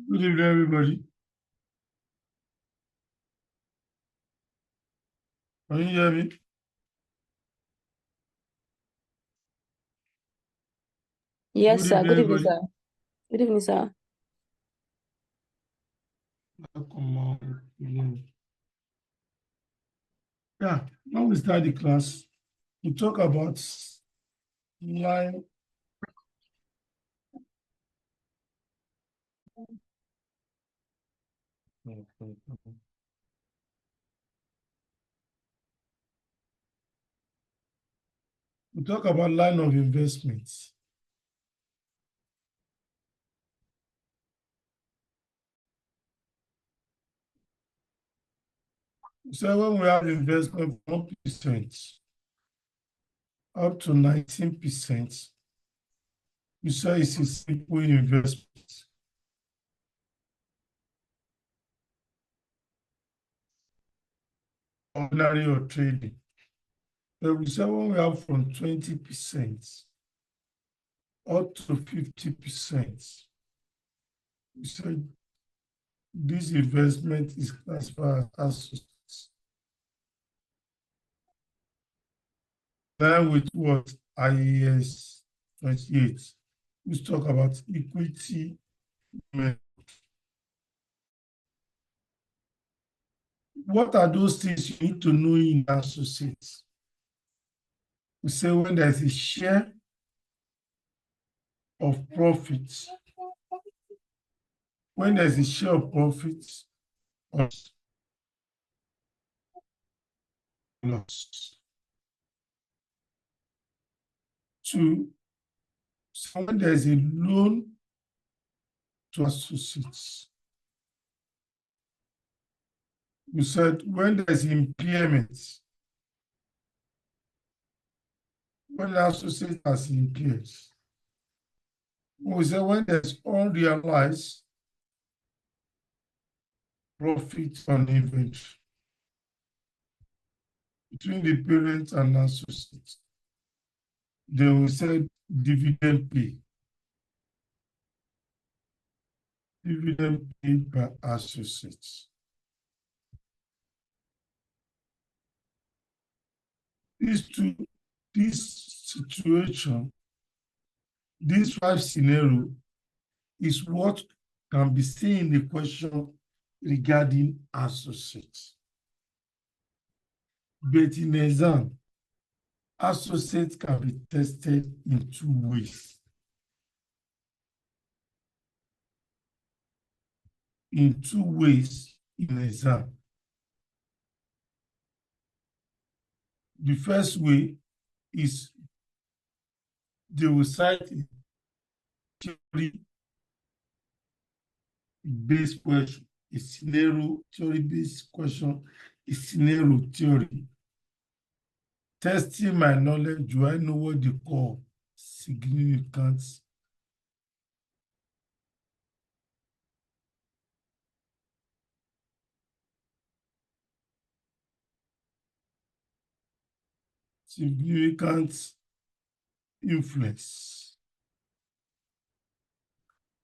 Good evening, everybody. Can you hear me? Yes, Good sir. evening, Good evening, everybody. sir. Good evening, sir. Welcome on. Yeah, now we start the class. We talk about line. We talk about line of investments. So when we have investment from 1% up to 19%, we say it's a simple investment, ordinary or trading. But we say when we have from 20% up to 50%, we say this investment is classified as assets. Then with what IAS 28, we talk about equity. What are those things you need to know in associates? We say when there's a share of profits, when there's a share of profits or loss. Two, so when there's a loan to associates. We said when there's impairment, when the associate has impaired. We said when there's unrealized profit on inventory between the parent and associate. Then we said dividend pay. Dividend paid by associates. This situation, this five scenario is what can be seen in the question regarding associates. But in exam, associates can be tested in two ways. In two ways in exam. The first way is they will cite a theory-based question, a scenario theory-based question, a scenario theory. Testing my knowledge, do I know what they call significance? Significant influence.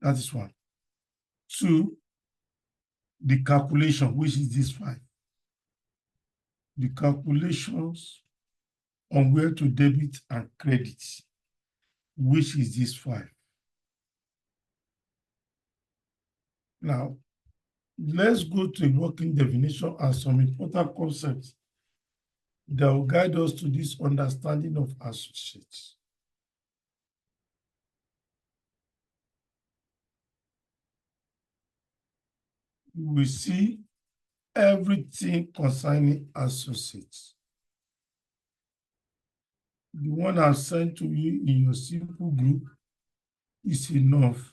That is one. Two, the calculation, which is this five. The calculations on where to debit and credit, which is this five. Now, let's go to a working definition and some important concepts that will guide us to this understanding of associates. We see everything concerning associates. The one I've sent to you in your simple group is enough.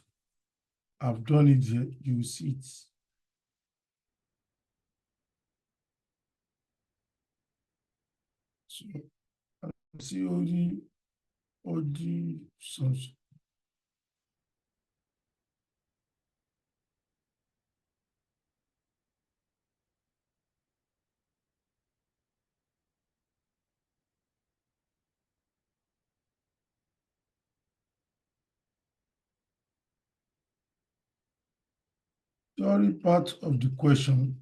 I've done it here, you will see it. So, I see all the sons. theory part of the question.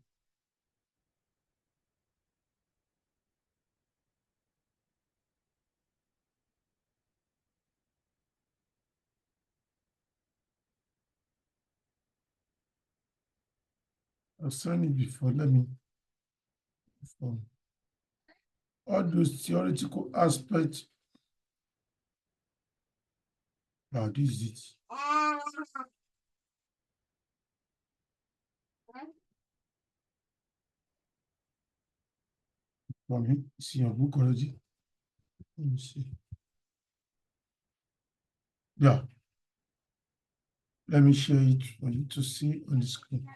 I've seen it before. Let me. All those theoretical aspects. This is it. Let me see your book already. Let me see. Yeah. Let me share it for you to see on the screen.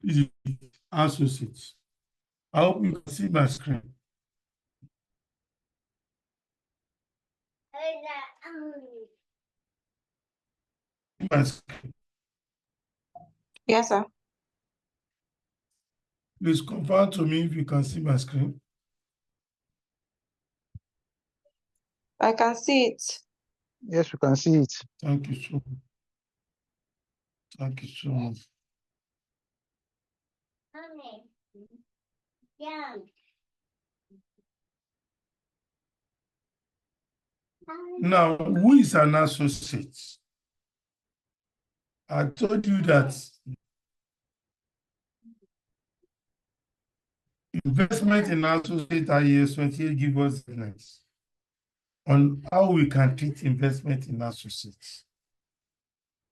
This is associates. I hope you can see my screen. My screen. Yes, sir. Please confirm to me if you can see my screen. I can see it. Yes, we can see it. Thank you so much. Thank you so much. Now, who is an associate? I told you that investment in associate IAS 28 give us guidance on how we can treat investment in associates.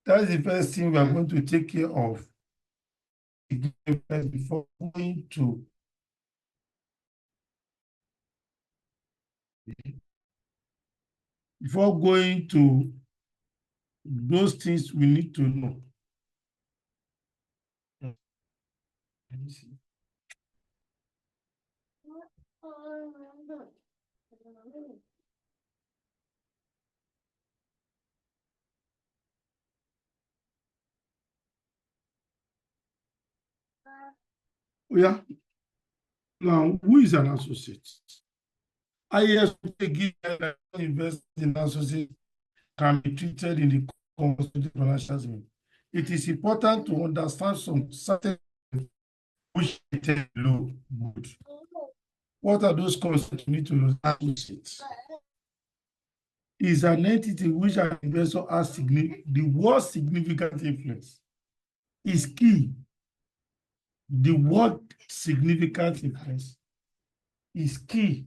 That's the first thing we are going to take care of before going to those things we need to know. Let me see. Yeah. Now, who is an associate? IAS give invest in associate can be treated in the consolidated financial statement. It is important to understand some certain which are low good. What are those concepts you need to know? Associates is an entity which an investor has the word significant influence is key. The word significant influence is key.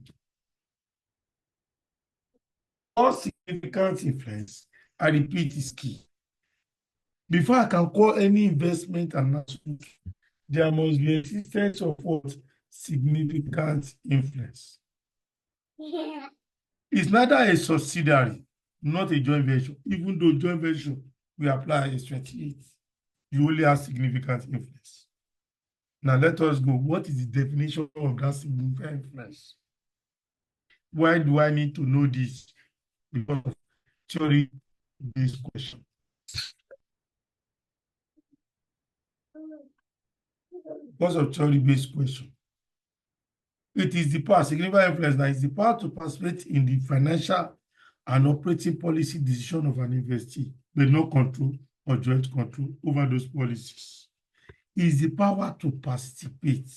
All significant influence, I repeat, is key. Before I can call any investment an associate, there must be existence of what? Significant influence. It's neither a subsidiary, not a joint venture. Even though joint venture, we apply IAS 28. You only have significant influence. Now let us go. What is the definition of that significant influence? Why do I need to know this? Because of theory-based question. Because of theory-based question. It is the power, significant influence, that is the power to participate in the financial and operating policy decision of an investee, but no control or joint control over those policies. It is the power to participate.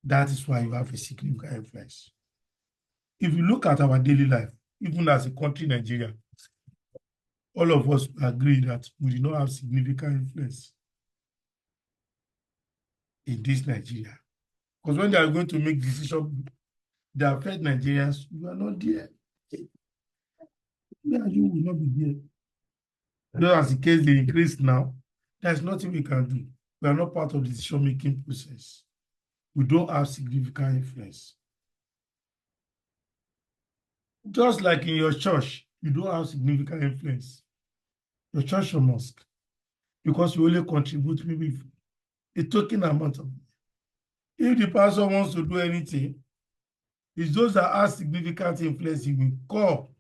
That is why you have a significant influence. If you look at our daily life, even as a country, Nigeria, all of us agree that we do not have significant influence in this Nigeria. Because when they are going to make decisions that affect Nigerians, you are not there. Yeah, you will not be there. Just as the case they increase now, there's nothing we can do. We are not part of the decision-making process. We don't have significant influence. Just like in your church, you don't have significant influence. Your church or mosque, because you only contribute maybe a token amount of money. If the pastor wants to do anything, it's those that have significant influence he will call.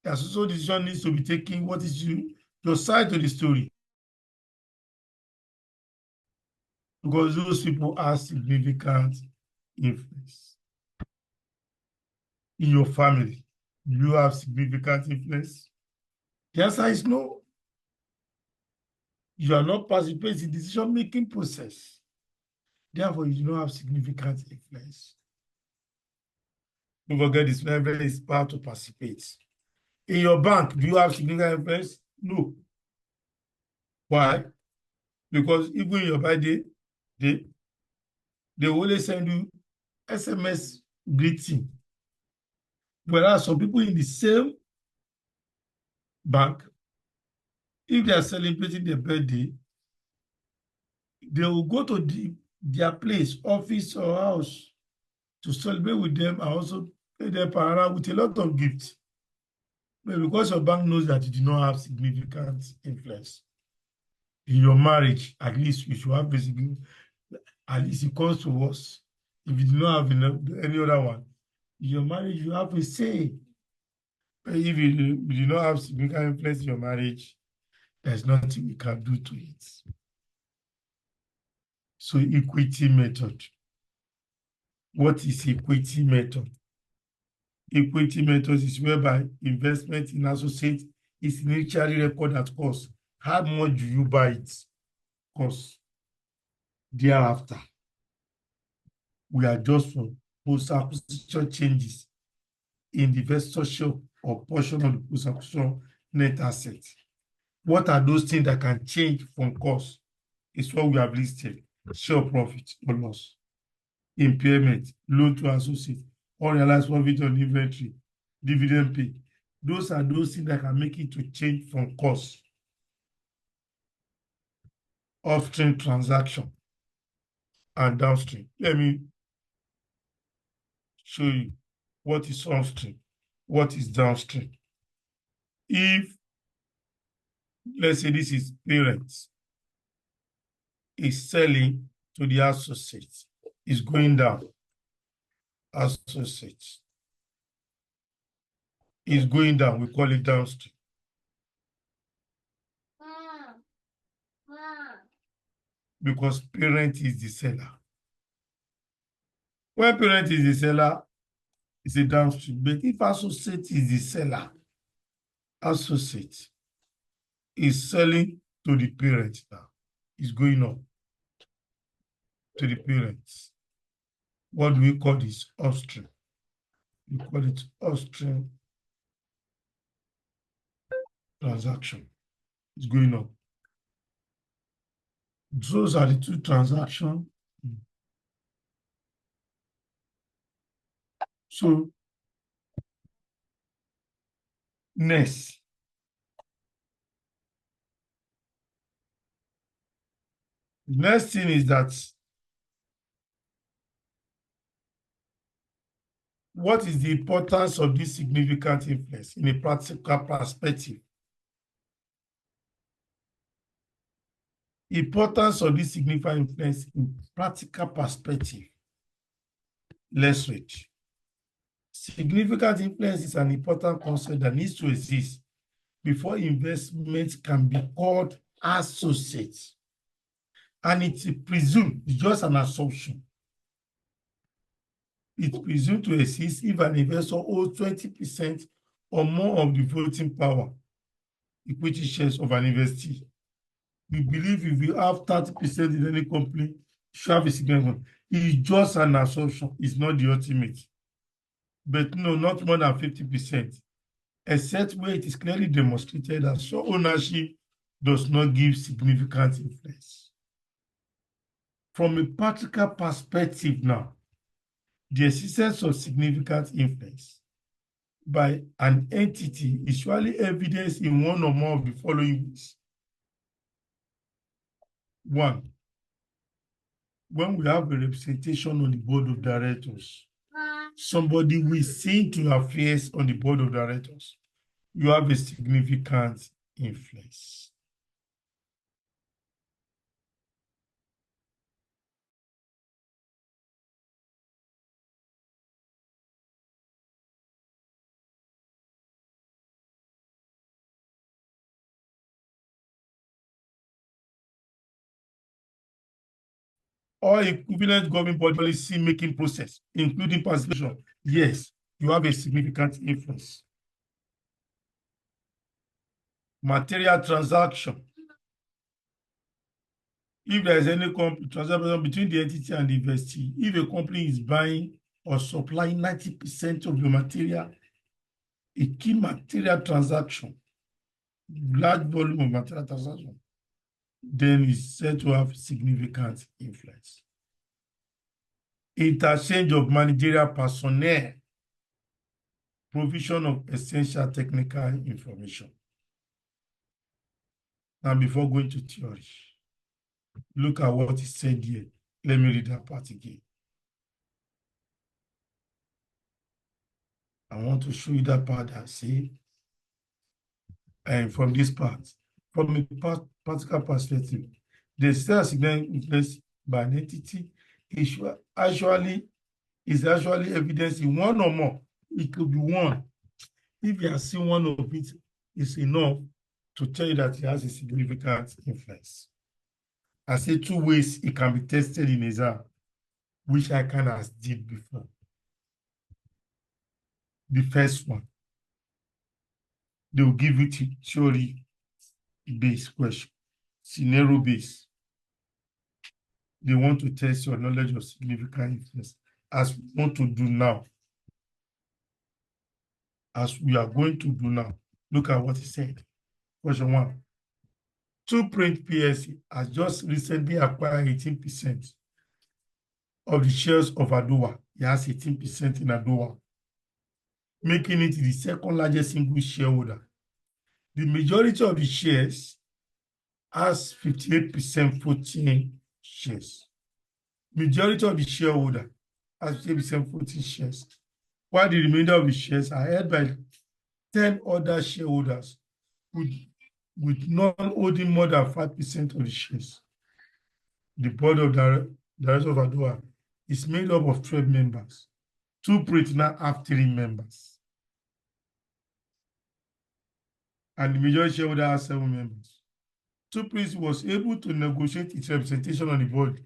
The social decision needs to be taken. What is your side to the story? Because those people have significant influence. In your family, do you have significant influence? The answer is no. You are not participating in the decision-making process. Therefore, you do not have significant influence. Don't forget, it's very hard to participate. In your bank, do you have significant influence? No. Why? Because even in your birthday, they always send you SMS greeting. Whereas some people in the same bank, if they are celebrating their birthday, they will go to their place, office or house, to celebrate with them and also pay them per hour with a lot of gifts. But because your bank knows that you do not have significant influence in your marriage, at least you should have basically, at least it comes to us. If you do not have any other one, in your marriage, you have a say. But if you do not have significant influence in your marriage, there's nothing we can do to it. So equity method. What is equity method? Equity method is whereby investment in associate is initially recorded at cost. How much do you buy it cost? Thereafter, we adjust for post-acquisition changes in the vesture or portion of the post-acquisition net asset. What are those things that can change from cost? It's what we have listed: share profit or loss, impairment, loan to associate, unrealized profit on inventory, dividend pay. Those are those things that can make it to change from cost. Upstream transaction and downstream. Let me show you what is upstream, what is downstream. If, let's say this is parents, is selling to the associates, is going down, associates is going down, we call it downstream. Because parent is the seller. When parent is the seller, it's a downstream. But if associate is the seller, associate is selling to the parent now, is going on to the parents. What do we call this? Upstream. We call it upstream transaction. It's going on. Those are the two transactions. So, next. The next thing is that what is the importance of this significant influence in a practical perspective? Importance of this significant influence in practical perspective. Let's read. Significant influence is an important concept that needs to exist before investment can be called associates. And it's presumed, it's just an assumption. It's presumed to exist if an investor owns 20% or more of the voting power, equity shares of an investee. We believe if you have 30% in any company, you should have a significant. It's just an assumption, it's not the ultimate. But no, not more than 50%, except where it is clearly demonstrated that so ownership does not give significant influence. From a practical perspective now, the existence of significant influence by an entity is usually evidenced in one or more of the following ways. One, when we have a representation on the board of directors. somebody who is seen to affairs on the board of directors, you have a significant influence. Or equivalent government policy making process, including participation, yes, you have a significant influence. Material transaction. If there is any transaction between the entity and the investee, if a company is buying or supplying 90% of the material, a key material transaction, large volume of material transaction, then is said to have significant influence. Interchange of managerial personnel, provision of essential technical information. Now, before going to theory, look at what is said here. Let me read that part again. I want to show you that part I see. And from this part, from a practical perspective, the significant influence by an entity is actually evidence in one or more. It could be one. If you have seen one of it, it's enough to tell you that it has a significant influence. I say 2 ways it can be tested in exam, which I kind of did before. The first one, they will give you theory-based question, scenario-based. They want to test your knowledge of significant influence, as we want to do now. As we are going to do now. Look at what he said. Question 1. Twoprint PLC has just recently acquired 18% of the shares of Adowa. He has 18% in Adowa, making it the second largest single shareholder. The majority of the shares has 58% voting shares. Majority of the shareholder has 58% voting shares, while the remainder of the shares are held by 10 other shareholders with none holding more than 5% of the shares. The board of directors of Adowa is made up of 12 members. Twoprint now have 3 members. And the majority shareholder has 7 members. Twoprint was able to negotiate its representation on the board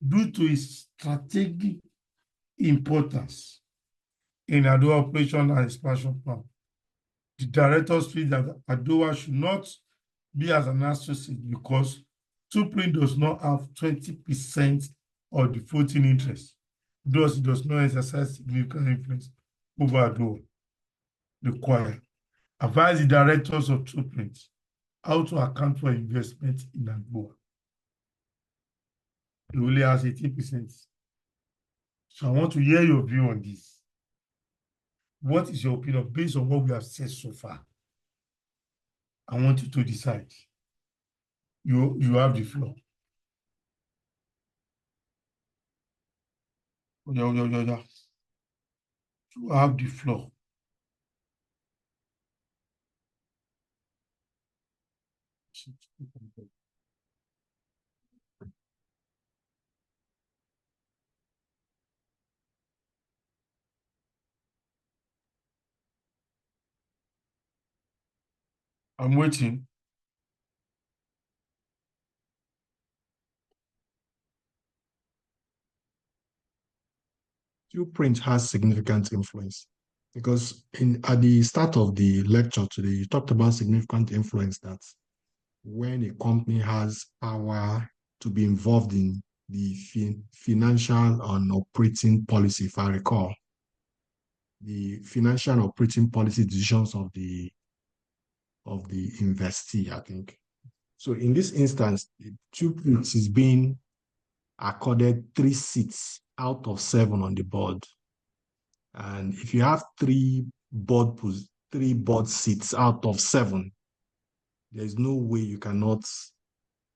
due to its strategic importance in Adowa operation and expansion plan. The directors feel that Adowa should not be as an associate because Twoprint does not have 20% of the voting interest. Thus, it does not exercise significant influence over Adowa. The choir advise the directors of Twoprint how to account for investment in Adowa. It only has 18%. So I want to hear your view on this. What is your opinion based on what we have said so far? I want you to decide. You have the floor. You have the floor. I'm waiting. Twoprint has significant influence because at the start of the lecture today, you talked about significant influence that when a company has power to be involved in the financial and operating policy, if I recall, the financial and operating policy decisions of the investee, I think. So in this instance, Twoprint is being accorded 3 seats out of 7 on the board. And if you have 3 board seats out of 7, there's no way you cannot,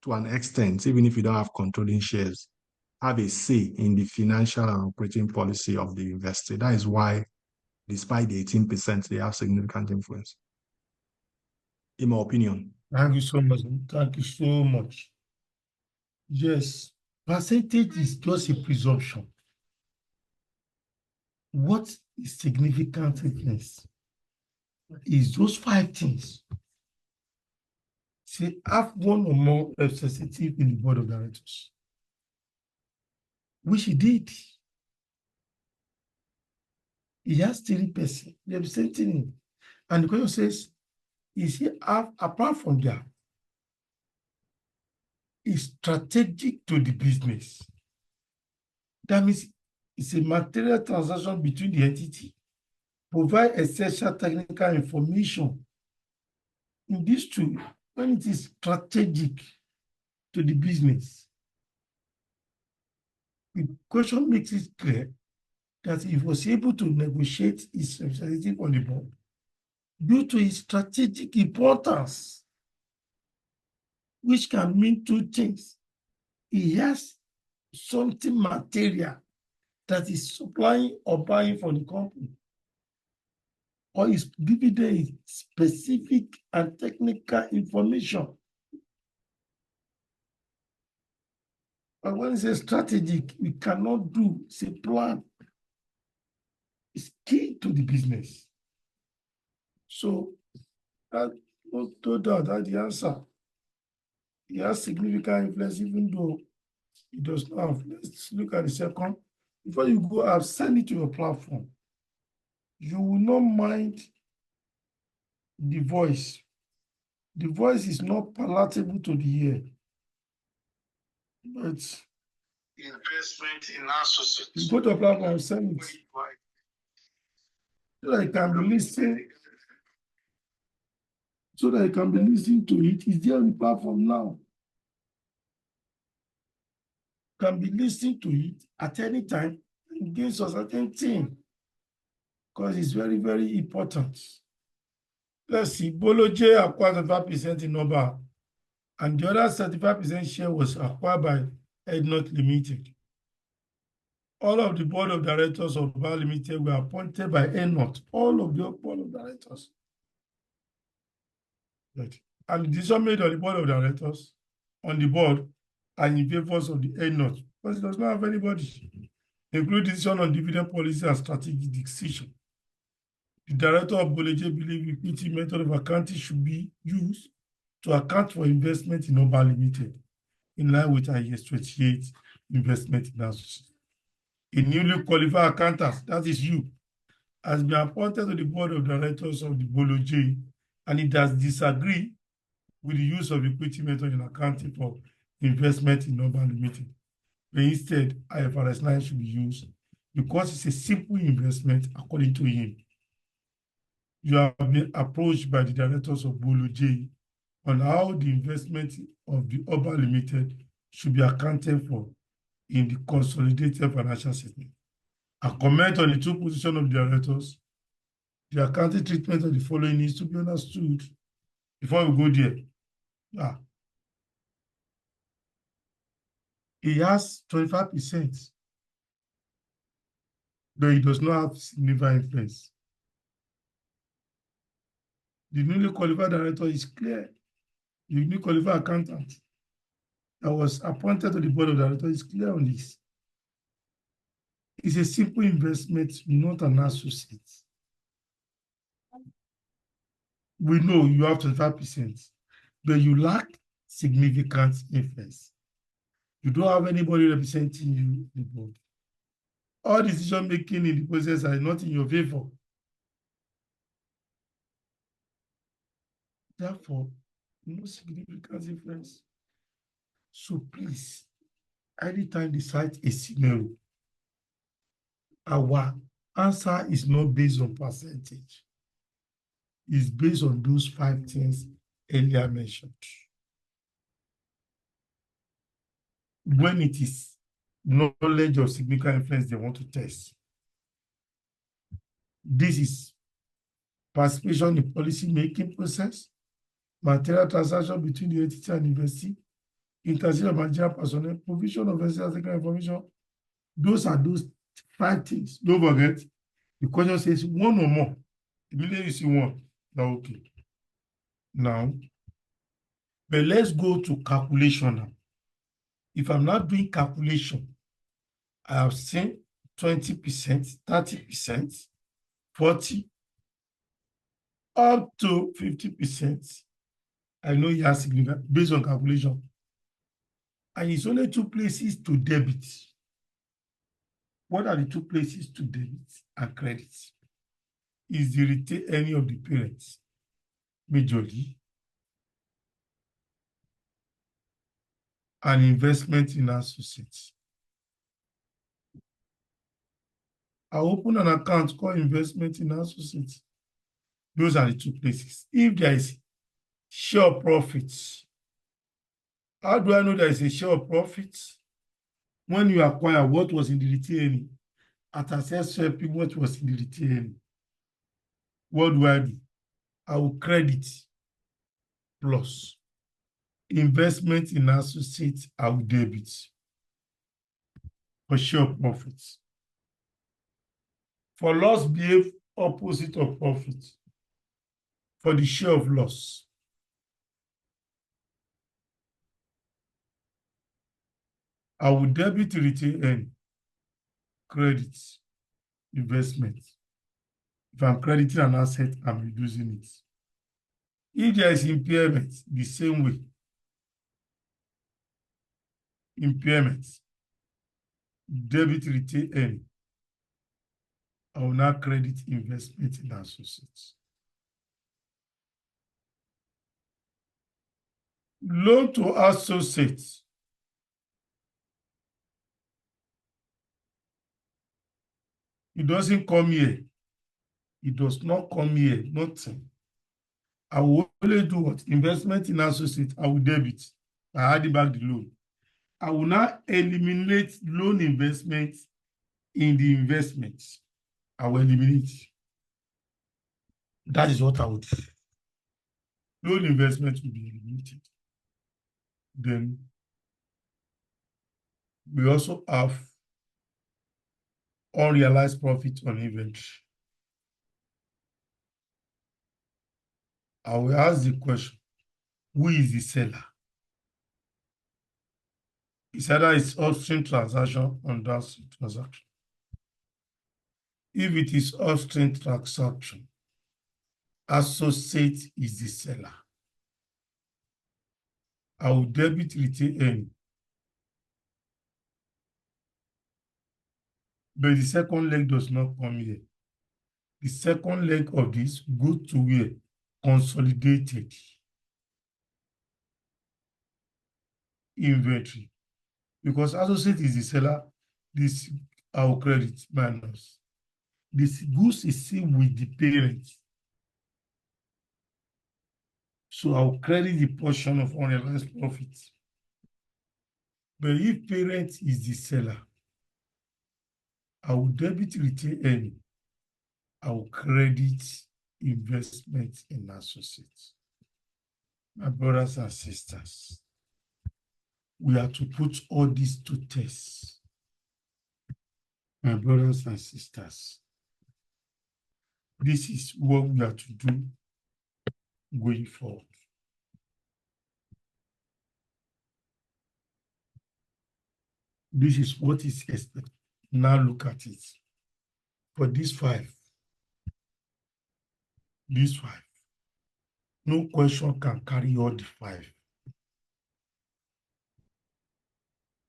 to an extent, even if you don't have controlling shares, have a say in the financial and operating policy of the university. That is why, despite the 18%, they have significant influence, in my opinion. Thank you so much. Thank you so much. Yes, percentage is just a presumption. What is significant influence is those 5 things. Say, have one or more representatives in the board of directors, which he did. He has 3% representing him. And the question says, is he have, apart from that, is strategic to the business? That means it's a material transaction between the entity, provide essential technical information. In these two, when it is strategic to the business, the question makes it clear that he was able to negotiate his representative on the board due to his strategic importance, which can mean 2 things. He has something material that is supplying or buying for the company, or is giving them specific and technical information. But when it's a strategic, we cannot do, it's a plan. It's key to the business. So that, no doubt, that's the answer. He has significant influence, even though he does not have. Let's look at the second. Before you go, I've sent it to your platform. You will not mind the voice. The voice is not palatable to the ear. But investment in associates. you go to a platform and send it. So that you can be listening. So that you can be listening to it. It's there on the platform now. You can be listening to it at any time against a certain thing. Because it's very, very important. Let's see, Bolo J acquired 5% in Oba, and the other 75% share was acquired by Ednot Limited. All of the board of directors of Oba Limited were appointed by Ednot, all of the board of directors. Right. And the decision made on the board of directors, on the board, and in favor of the Ednot, because it does not have anybody, including decision on dividend policy and strategic decision. The director of Boleje believes equity method of accounting should be used to account for investment in Oba Limited, in line with IAS 28 investment in associates. A newly qualified accountant, that is you, has been appointed to the board of directors of the Boleje, and it does disagree with the use of equity method in accounting for investment in Oba Limited. But instead, IFRS 9 should be used because it's a simple investment according to him. You have been approached by the directors of Boleje on how the investment of the Oba Limited should be accounted for in the consolidated financial statement. A comment on the 2 positions of the directors, the accounting treatment of the following needs to be understood before we go there. He has 25%, though he does not have significant influence. The newly qualified director is clear. The newly qualified accountant that was appointed to the board of directors is clear on this. It's a simple investment, not an associate. We know you have 25%, but you lack significant influence. You don't have anybody representing you in the board. All decision making in the process are not in your favor. Therefore, no significant influence. So please, anytime decide a scenario, our answer is not based on percentage. It's based on those 5 things earlier mentioned. When it is knowledge of significant influence they want to test, this is participation in policy making process, material transaction between the entity and university, intercession of managerial personnel, provision of essential technical information. Those are those 5 things. Don't forget, the question says one or more. Immediately you see one, now okay. Now, but let's go to calculation now. If I'm not doing calculation, I have seen 20%, 30%, 40%, up to 50%. I know you are significant based on calculation. And it's only 2 places to debit. What are the 2 places to debit and credit? Is the retain any of the parents majorly, and investment in associates. I open an account called investment in associates. Those are the 2 places. If there is share of profits, how do I know there is a share of profits? When you acquire, what was in the retaining? At assess swapping, what was in the retaining? What do? I will credit plus. Investment in associates, I will debit for share of profits. For loss, behave opposite of profit. For the share of loss, I will debit retain credit investment. If I'm crediting an asset, I'm reducing it. If there is impairment, the same way. Impairment, debit retain, I will now credit investment in associates. Loan to associates. It doesn't come here. It does not come here, nothing. I will only do what? Investment in associates, I will debit by adding back the loan. I will now eliminate loan investment in the investments. I will eliminate. That is what I would do. Loan investment will be eliminated. Then we also have unrealized profit on inventory. I will ask the question, who is the seller? It's either it's upstream transaction or downstream transaction. If it is upstream transaction, associate is the seller. I will debit retain. But the second leg does not come here. The second leg of this goes to where? Consolidated inventory. Because associate is the seller, this our credit minus. This goods is seen with the parent. So I'll credit the portion of unrealized profit. But if parent is the seller, I will debit retain. I will credit investment in associates. My brothers and sisters, we are to put all these to test. My brothers and sisters, this is what we are to do going forward. This is what is expected. Now look at it. For these 5, no question can carry all the 5.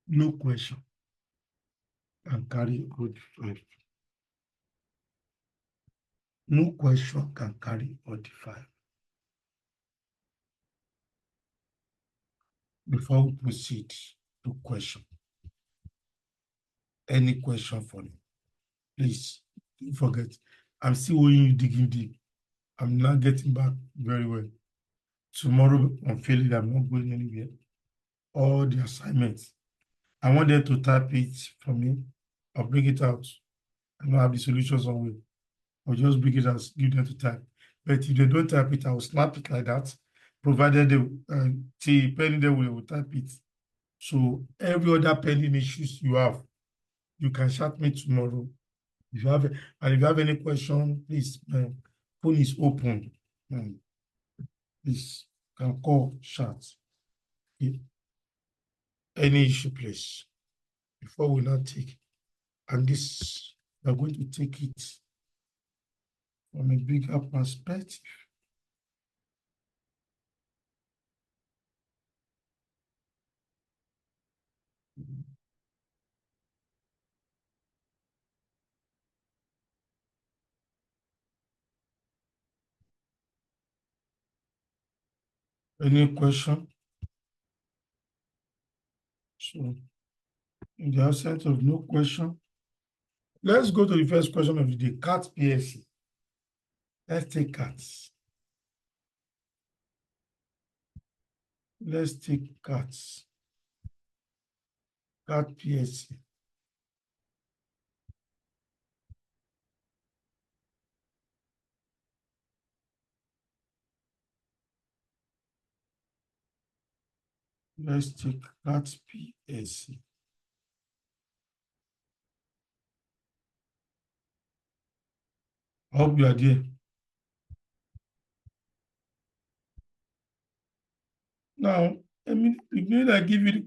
No question can carry all the 5. No question can carry all the 5. Before we proceed to question, any question for me, please don't forget. I'm still owing you digging deep. I'm not getting back very well. Tomorrow on failing, I'm not going anywhere. All the assignments, I want them to type it for me. I'll bring it out. I don't have the solutions on way. I'll just bring it out, give them to type. But if they don't type it, I will snap it like that, provided the penny they will type it So every other pending issues you have, you can chat me tomorrow. If you have, and if you have any question, please, phone is open. Please can call, chat. Any issue, please. Before we now take, and this, we're going to take it from a bigger perspective. Any question? So, in the absence of no question, let's go to the first question of the day. CAT PSC. Let's take CATs. Let's take CATs. CAT PSC. Let's take CAT PSC. I hope you are there. Now, I mean, the minute I give you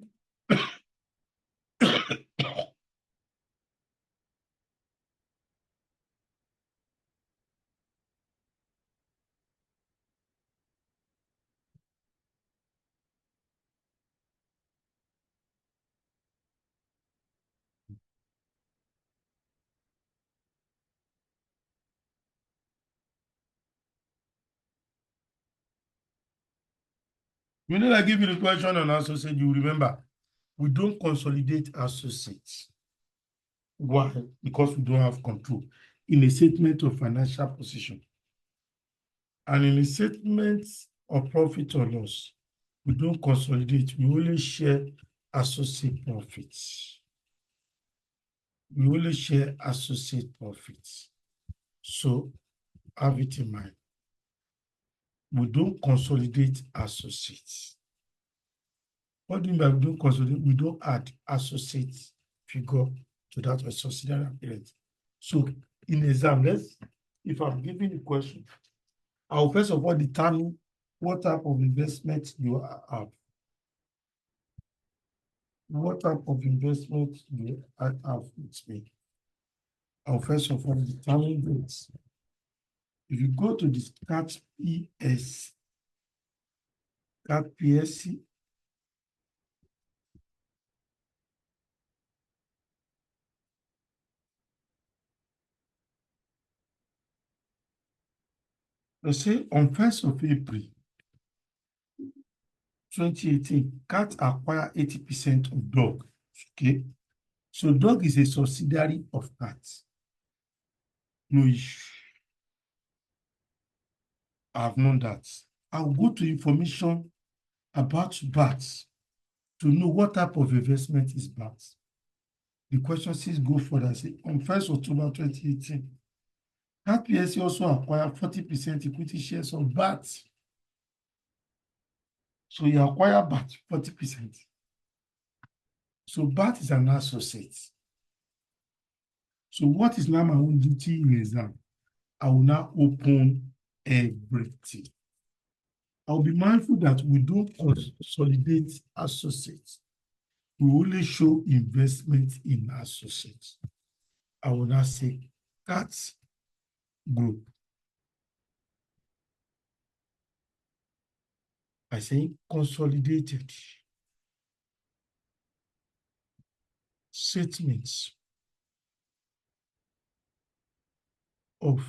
when I give you the question on associate, you remember, we don't consolidate associates. Why? Because we don't have control in a statement of financial position. And in a statement of profit or loss, we don't consolidate, we only share associate profits. We only share associate profits. So have it in mind. We don't consolidate associates. What do you mean by we don't consolidate? We don't add associate figure to that of subsidiary parent. So in exam, if I'm giving a question, I'll first of all determine what type of investment you have. What type of investment you have with me? I'll first of all determine this. If you go to this CAT PSC, they say on 1st of April 2018, CAT acquired 80% of DOG. Okay. So DOG is a subsidiary of CAT. No issue. I've known that. I'll go to information about BAT to know what type of investment is BAT. The question says go further. Say on 1st October 2018, CAT PSC also acquired 40% equity shares of BAT. So you acquire BAT 40%. So BAT is an associate. So what is now my own duty in exam? I will now open everything. I'll be mindful that we don't consolidate associates. We only show investment in associates. I will now say CAT group. I say consolidated statements of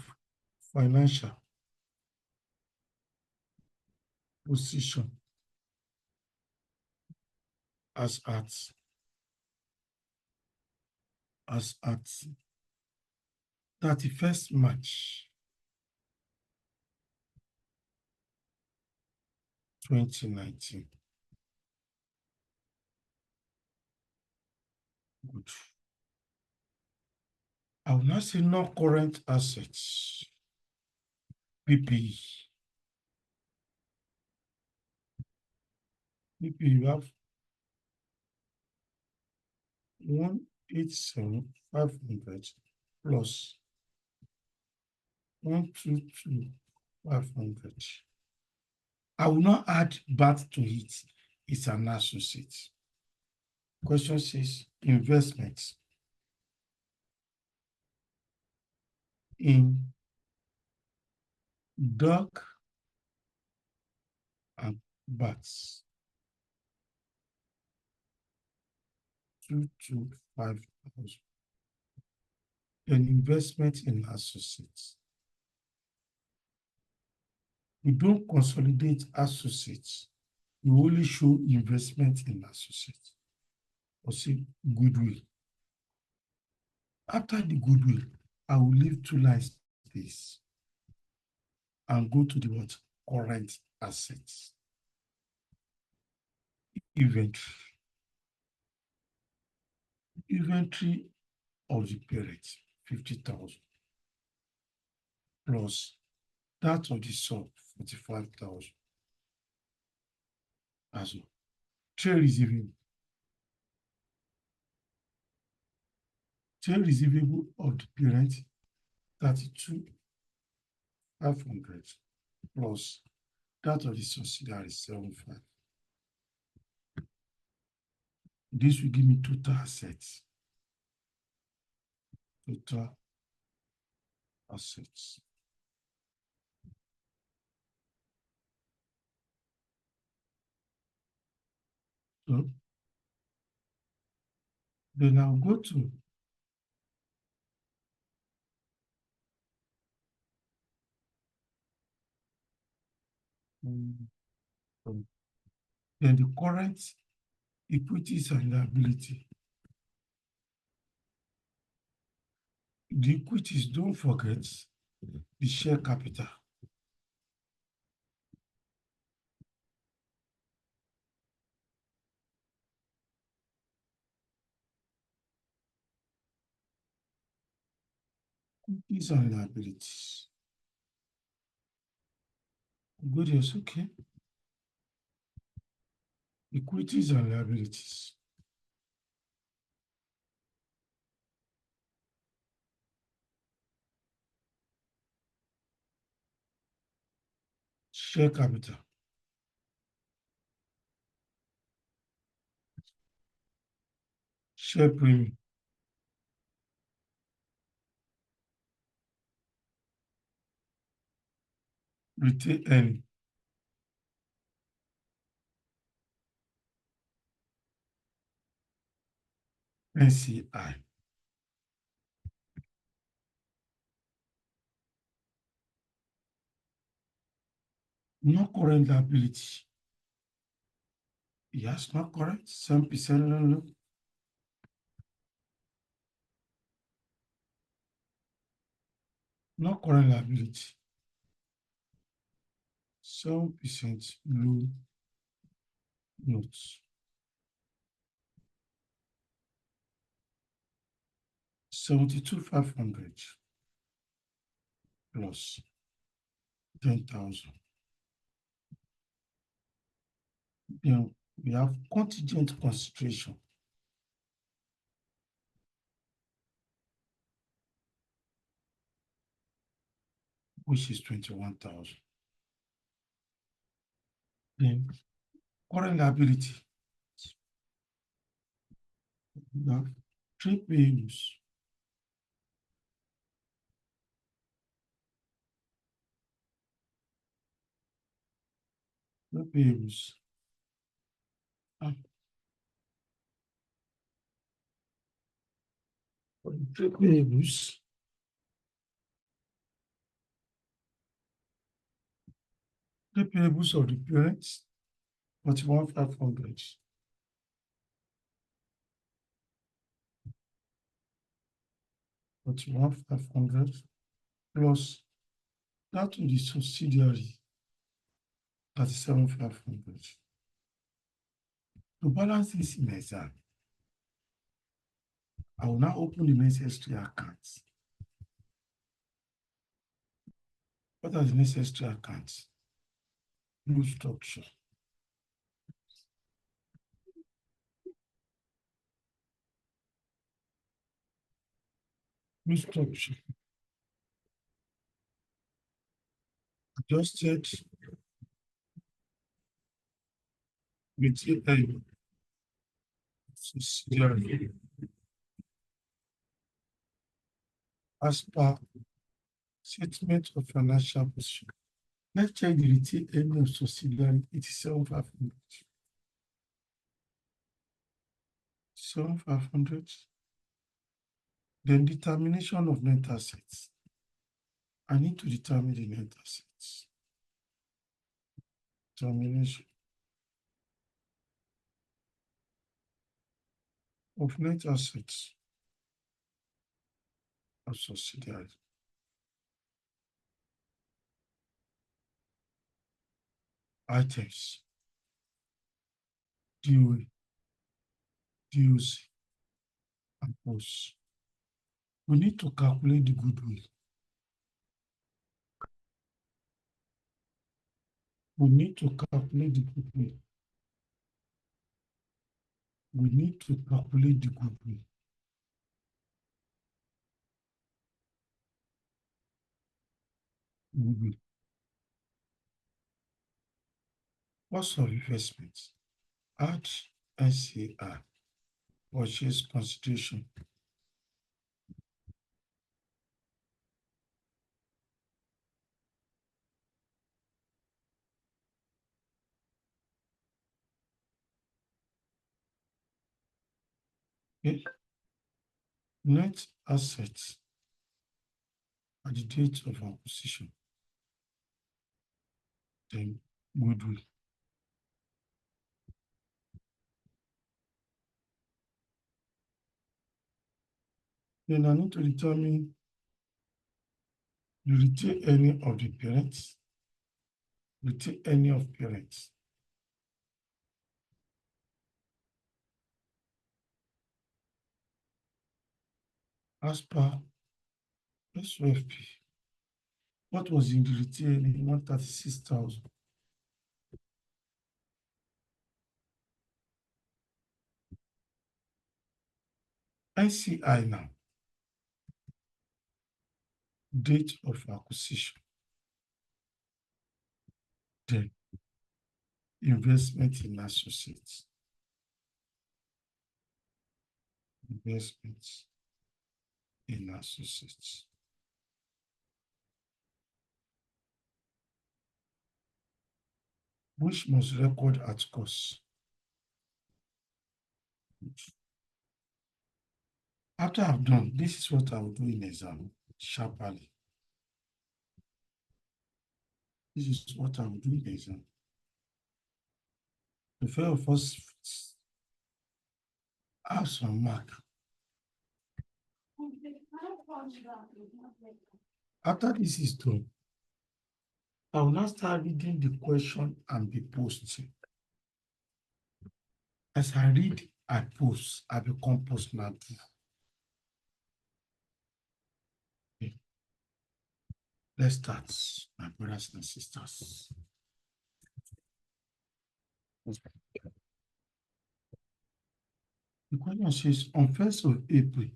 financial position as at 31st March 2019. Good. I will now say non-current assets, PPE. PPE, you have 187,500 plus 122,500. I will not add VAT to it. It's an associate. Question says investments in dog and bats. 225,000. An investment in associates. We don't consolidate associates. We only show investment in associates. Or say goodwill. After the goodwill, I will leave 2 lines space and go to the what? Current assets. Inventory. Inventory of the parent, 50,000. Plus that of the sub, 45,000. As well. Trade receivable. Trade receivable of the parent, 32,500 plus that of the subsidiary, 75. This will give me total assets. Total assets. So then I'll go to then the current equities and liability. The equities, don't forget the share capital. Equities and liabilities. Good, yes, okay. Equities and liabilities. Share capital. Share premium. Retain earning. NCI. No current liability. Yes, not correct. 7% loan. No current liability. 7% loan notes. 72,500 plus 10,000. Then we have contingent consideration. Which is 21,000. Then current liability. We have trade payables. Trade payables. Trade payables. Trade payables of the parents, 41,500. Plus that to the subsidiary, 37,500. To balance this in exam, I will now open the necessary accounts. What are the necessary accounts? New structure. stop. Adjusted with subsidiary as per statement of financial position. Let's check the retained earnings of subsidiary 87,500. 7,500. Then determination of net assets. I need to determine the net assets. Determination of net assets of subsidiary. Items. DOA, DOC, and post. We need to calculate the goodwill. We need to calculate the goodwill. We need to calculate the goodwill. Goodwill. Cost of investment. Add SCR. Purchase consideration. Okay. Net assets at the date of acquisition. Then goodwill. Then I need to determine the retained earning of the parents. Retained earning of parents. As per SOFP, what was in the retained earning? 136,000. NCI now. Date of acquisition. Then investment in associates. Investments in associates. Which must record at cost. After I've done, this is what I will do in exam, sharply. This is what I will do in exam. The fair of us have some mark. After this is done, I will now start reading the question and be posting. As I read, I post, I become post now too. Okay. Let's start, my brothers and sisters. The question says, on 1st of April,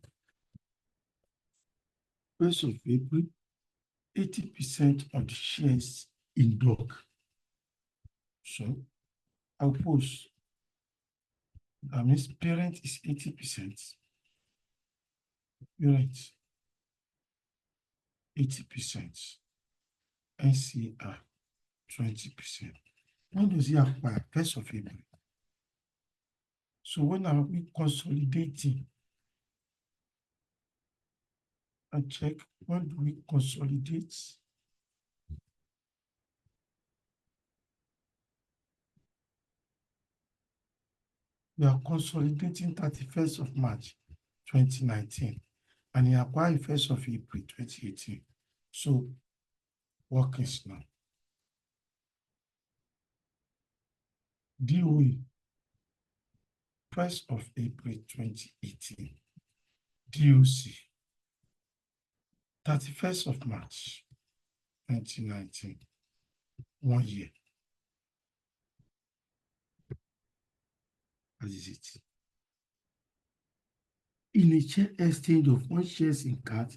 80% of the shares in dog. So I'll post. That means parent is 80%. Parent 80%. NCR 20%. When does he acquire? 1st of April. So when are we consolidating? I check, when do we consolidate? We are consolidating 31st of March 2019 and he acquired 1st of April 2018. So work is now. DOE 1st of April 2018. DOC 31st of March 2019. 1 year. That is it. In a share exchange of 1 shares in cat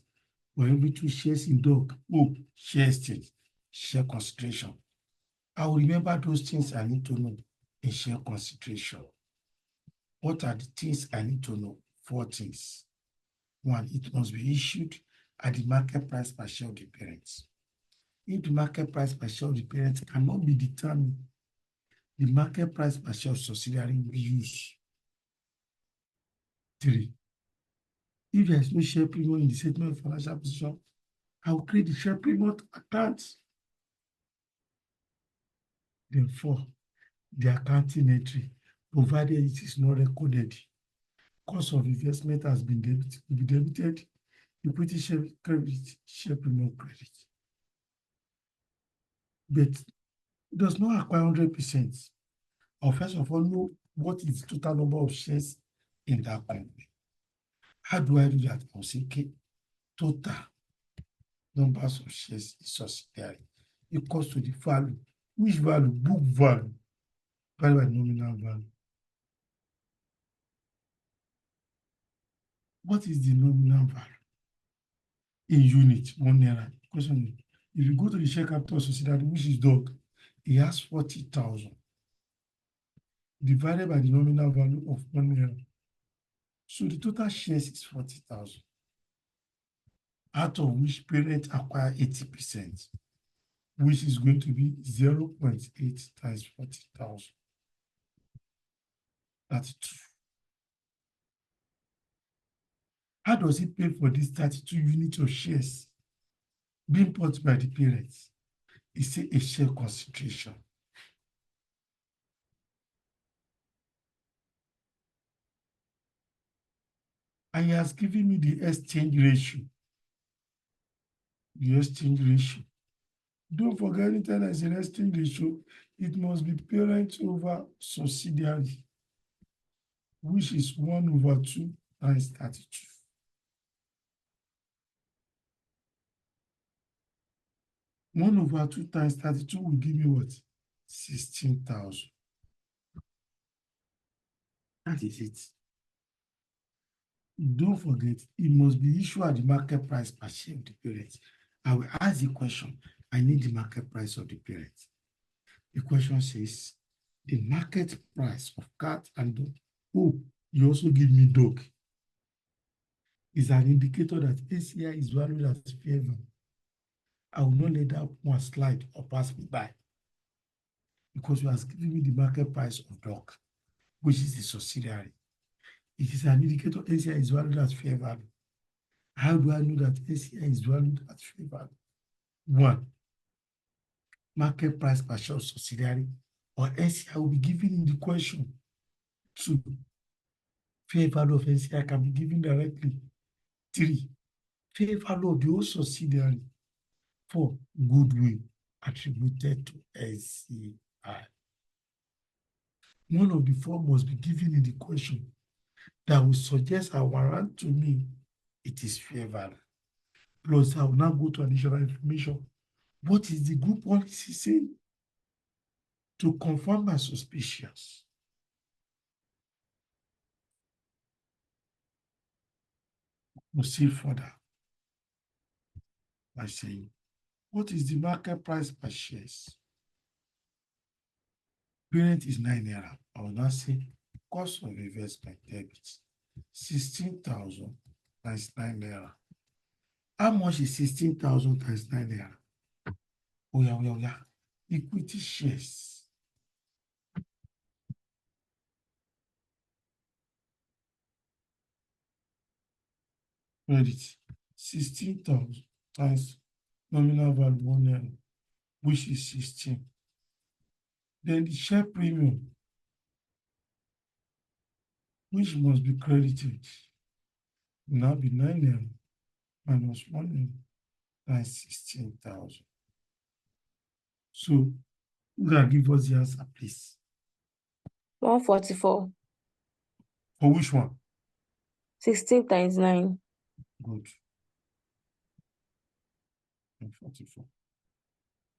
for every 2 shares in dog. Oh, share exchange, share consideration. I will remember those things I need to know in share consideration. What are the things I need to know? 4 things. 1, it must be issued at the market price per share of the parents. If the market price per share of the parents cannot be determined, the market price per share of subsidiary will be used. 3, if there is no share premium in the statement of financial position, I will create the share premium account. Then 4, the accounting entry, provided it is not recorded. Cost of investment has been debited, will be debited. Equity share credit, share premium credit. But it does not acquire 100%. I'll first of all know what is the total number of shares in that company. How do I do that? I'll say, okay, total numbers of shares in subsidiary equals to the value. Which value? Book value. Value by nominal value. What is the nominal value? In unit, 1 naira. Question is, if you go to the share capital subsidiary, which is dog, it has 40,000 divided by the nominal value of 1 naira. So the total shares is 40,000, out of which parent acquire 80%, which is going to be 0.8 times 40,000. That's 2. How does it pay for this 32 units of shares being bought by the parents? It's a share consideration. And he has given me the exchange ratio. The exchange ratio. Don't forget, anytime there's an exchange ratio, it must be parent over subsidiary, which is 1/2 times 32. One over 2 times 32 will give me what? 16,000. That is it. Don't forget, it must be issued at the market price per share of the parents. I will ask the question, I need the market price of the parents. The question says, the market price of cat and dog. Oh, you also give me dog. Is an indicator that ACI is valued as fair value. I will not let that one slide or pass me by, because you have given me the market price of dog, which is the subsidiary. It is an indicator ACI is valued at fair value. How do I know that ACI is valued at fair value? 1, market price per share of subsidiary, or ACI will be given in the question. 2, fair value of ACI can be given directly. 3, fair value of the whole subsidiary. 4, goodwill attributed to ACI. One of the 4 must be given in the question that will suggest a warrant to me it is fair value. Plus, I will now go to additional information. What is the group policy saying? To confirm my suspicions. Proceed further by saying, what is the market price per shares? Parent is 9 naira. I will now say cost of investment debit 16,000 times 9 naira. How much is 16,000 times 9 naira? Oh yeah. Equity shares. Credit 16,000 times nominal value 1 naira, which is 16. Then the share premium, which must be credited, will now be 9 naira minus 1 naira times 16,000. So, who can give us the answer, please? 144. For which one? 16 times 9. Good. 144.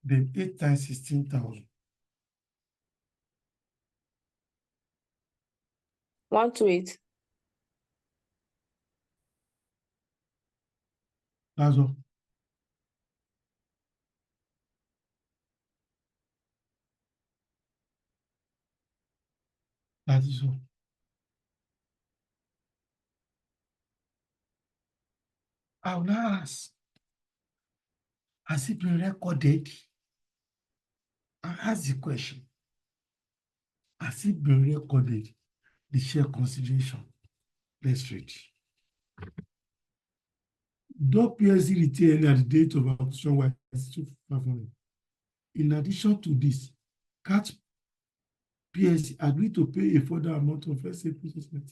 Then 8 times 16,000. 128. That's all. That is all. I will now ask, has it been recorded? I ask the question. Has it been recorded? The share consideration. Let's read. Though PSC retained at the date of acquisition was 500. In addition to this, CAT PSC agreed to pay a further amount of SA assessment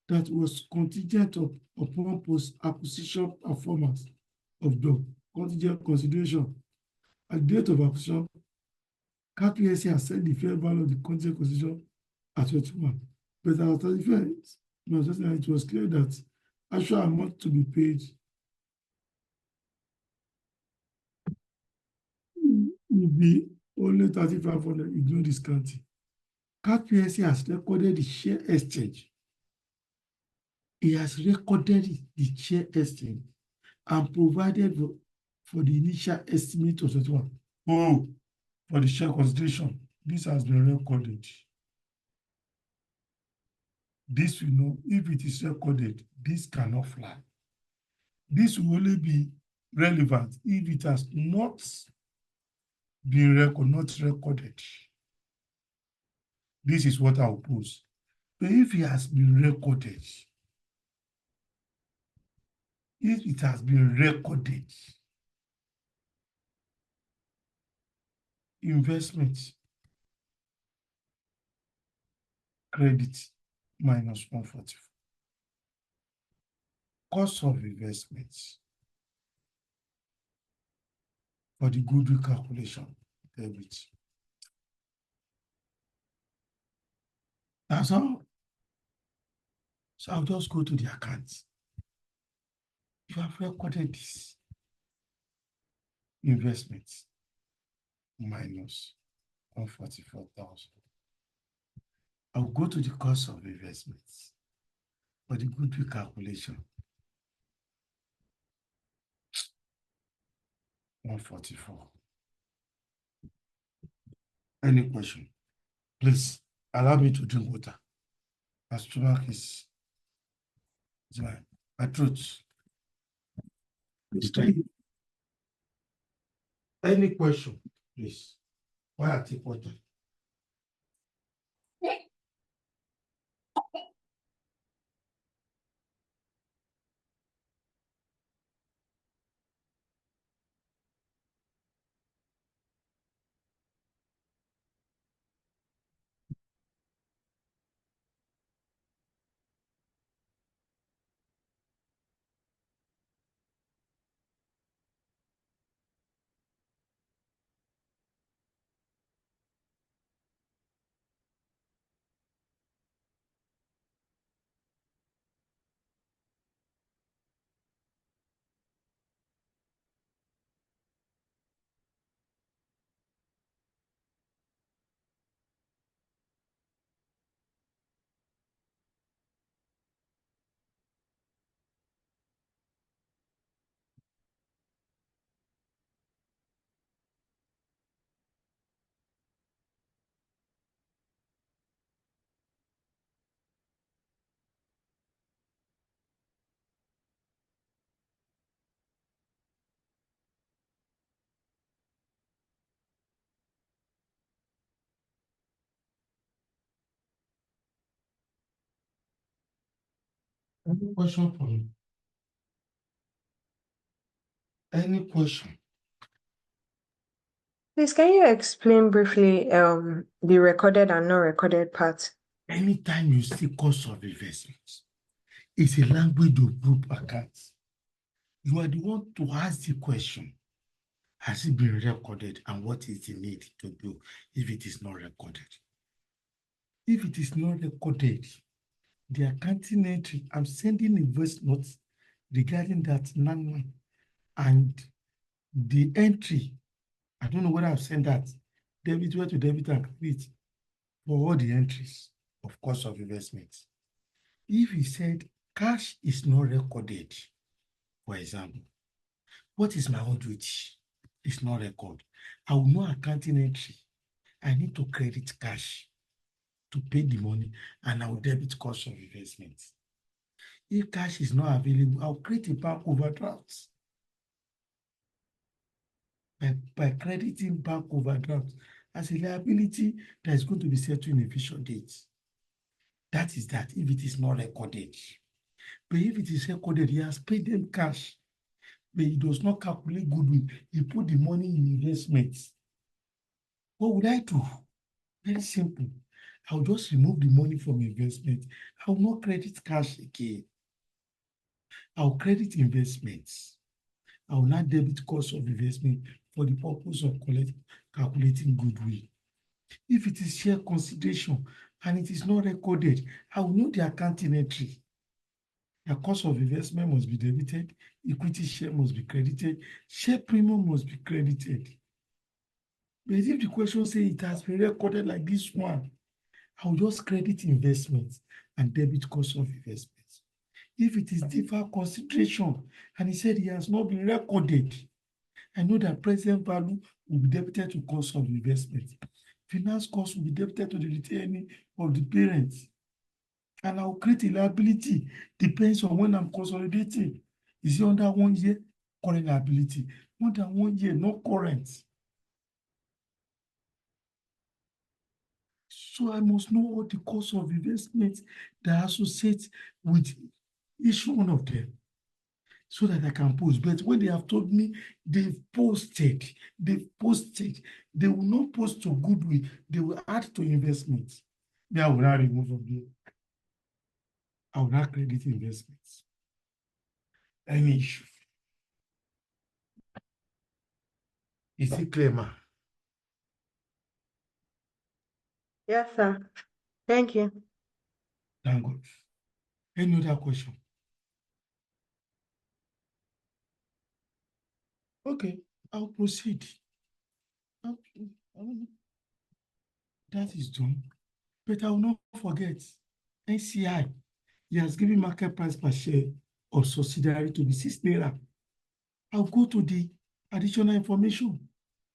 that was contingent upon post-acquisition performance of the contingent consideration. At the date of acquisition, CAT PSC has set the fair value of the contingent consideration at 21. But at 31st, it was clear that actual amount to be paid will be only 3,500, ignore discounting. CAT PSC has recorded the share exchange. He has recorded the share exchange and provided for the initial estimate of 21. Oh, for the share consideration, this has been recorded. This will know if it is recorded, this cannot fly. This will only be relevant if it has not been recorded. This is what I will pose. But if it has been recorded, investment credit minus 144. Cost of investments for the goodwill calculation, debit. That's all. So I'll just go to the account. You have recorded this investments minus 144,000. I'll go to the cost of investments for the goodwill calculation. 144. Any question? Please allow me to drink water. My stomach is my throat. Any question, please? Why I take water? Any question for me? Any question? Please, can you explain briefly the recorded and non-recorded part? Anytime you see cost of investments, it's a language of group accounts. You are the one to ask the question. Has it been recorded and what is the need to do if it is not recorded? If it is not recorded, the accounting entry, I'm sending a voice note regarding that and the entry. I don't know whether I've sent that debit where to debit and credit for all the entries of cost of investment. If he said cash is not recorded, for example, What is my own duty? It's not record. I will know accounting entry. I need to credit cash to pay the money, and I will debit cost of investment. If cash is not available, I'll create a bank overdraft. By crediting bank overdraft as a liability that is going to be settled in a future date. That is that if it is not recorded. But if it is recorded, he has paid them cash, but he does not calculate goodwill. He put the money in investments. What would I do? Very simple. I'll just remove the money from investment. I will not credit cash again. I'll credit investments. I will not debit cost of investment for the purpose of calculating goodwill. If it is share consideration and it is not recorded, I will know the accounting entry. The cost of investment must be debited, equity share must be credited, share premium must be credited. But if the question says it has been recorded like this one, I will just credit investments and debit cost of investments. If it is deferred consideration and he said he has not been recorded, I know that present value will be debited to cost of investment. Finance cost will be debited to the retaining of the parents. And I will create a liability, depends on when I'm consolidating. Is it under 1 year? Current liability. More than 1 year, not current. So I must know what the cost of investment that associates with each one of them, so that I can post. But when they have told me they've posted, they will not post to goodwill, they will add to investments. Then I will not remove from there. I will not credit investments. Any issue? Is it clear, ma? Yes, sir. Thank you. Thank God. Any other question? Okay, I'll proceed. That is done. But I will not forget, NCI, he has given market price per share of subsidiary to be 6 naira. I'll go to the additional information.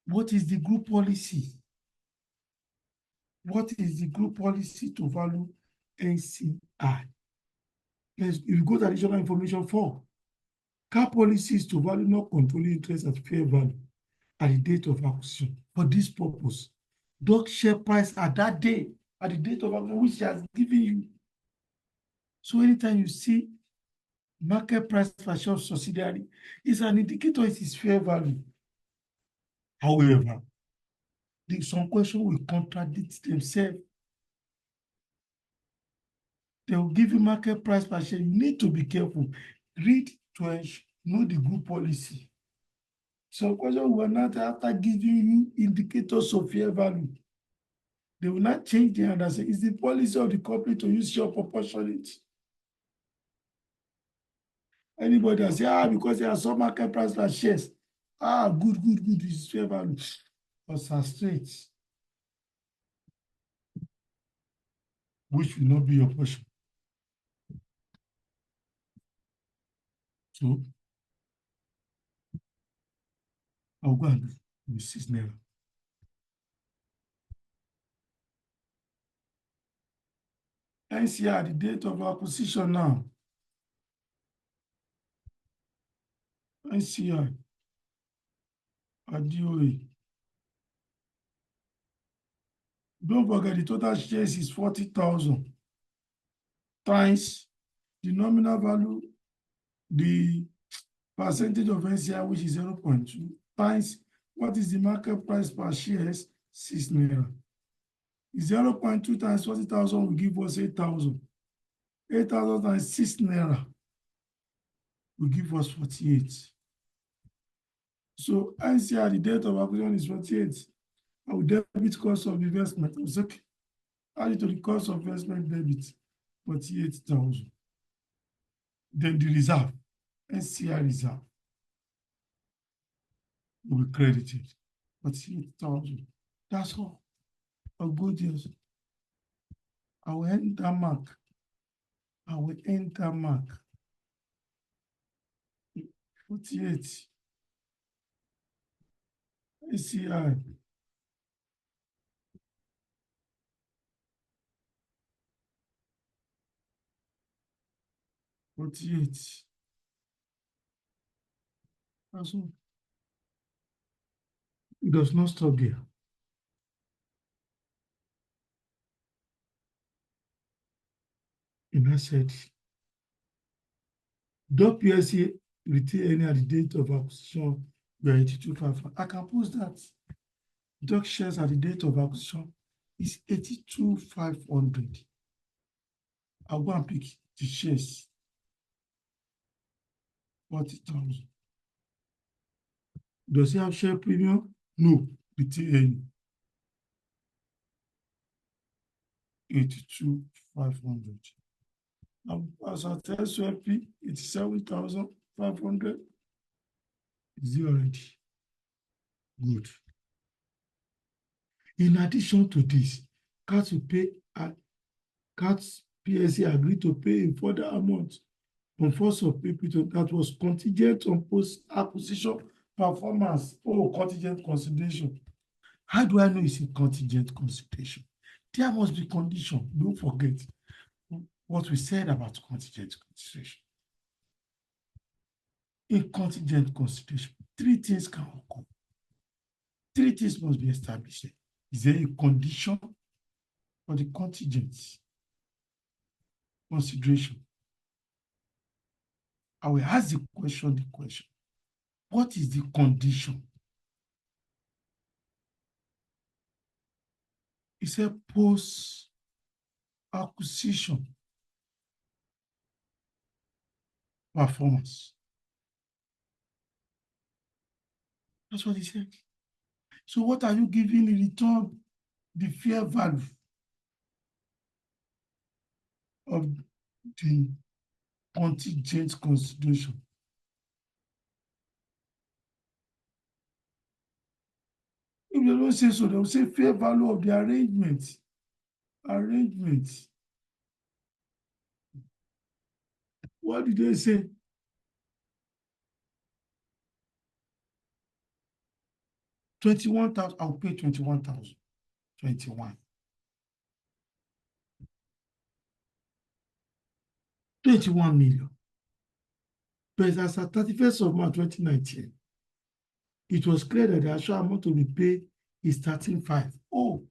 What is the group policy? What is the group policy to value NCI? If you go to additional information 4, car policy is to value not controlling interest at fair value at the date of acquisition. For this purpose, dog share price at that day, at the date of acquisition, which he has given you. So anytime you see market price per share of subsidiary, is an indicator it is fair value. However, some questions will contradict themselves. They will give you market price per share. You need to be careful. Read to know the group policy. Some questions will not, after giving you indicators of fair value, they will not change the answer. It's the policy of the company to use share proportionate. Anybody that say, because there are some market price per shares, good, this is fair value. But are straight, which will not be your portion. So, I'll go and do with 6 naira. NCI, the date of acquisition now. NCI, ADOA. Don't forget the total shares is 40,000 times the nominal value, the percentage of NCI, which is 0.2, times what is the market price per shares, 6 naira. 0.2 times 40,000 will give us 8,000. 8,000 times 6 naira will give us 48. So NCI, the date of acquisition is 48. I will debit cost of investment. It's okay. Add it to the cost of investment debit, 48,000. Then the reserve, NCI reserve, will be credited, 48,000. That's all. I'll go there. I will enter mark. 48. ACI. $48. That's all. It does not stop there. And I said, Doc PLC retain any at the date of acquisition were 82,500. I can post that. Doc shares at the date of acquisition is 82,500. I'll go and pick the shares. 40,000. Does he have share premium? No. Retain 82,500. As I tell SWP, 87,500. Is it already? Good. In addition to this, CAT will pay, CAT's PSC agreed to pay a further amount on 1st of April that was contingent on post-acquisition performance. Oh, contingent consideration. How do I know it's a contingent consideration? There must be condition. Don't forget what we said about contingent consideration. In contingent consideration, 3 things can occur. 3 things must be established. Is there a condition for the contingent consideration? I will ask the question. What is the condition? It's a post-acquisition performance. That's what he said. So what are you giving in return? The fair value of the contingent consideration. If they don't say so, they'll say fair value of the arrangement. What did they say? $21,000. I'll pay 21,000. 21. 21 million. But as at 31st of March 2019, it was clear that the actual amount to be paid is 13.5. Oh,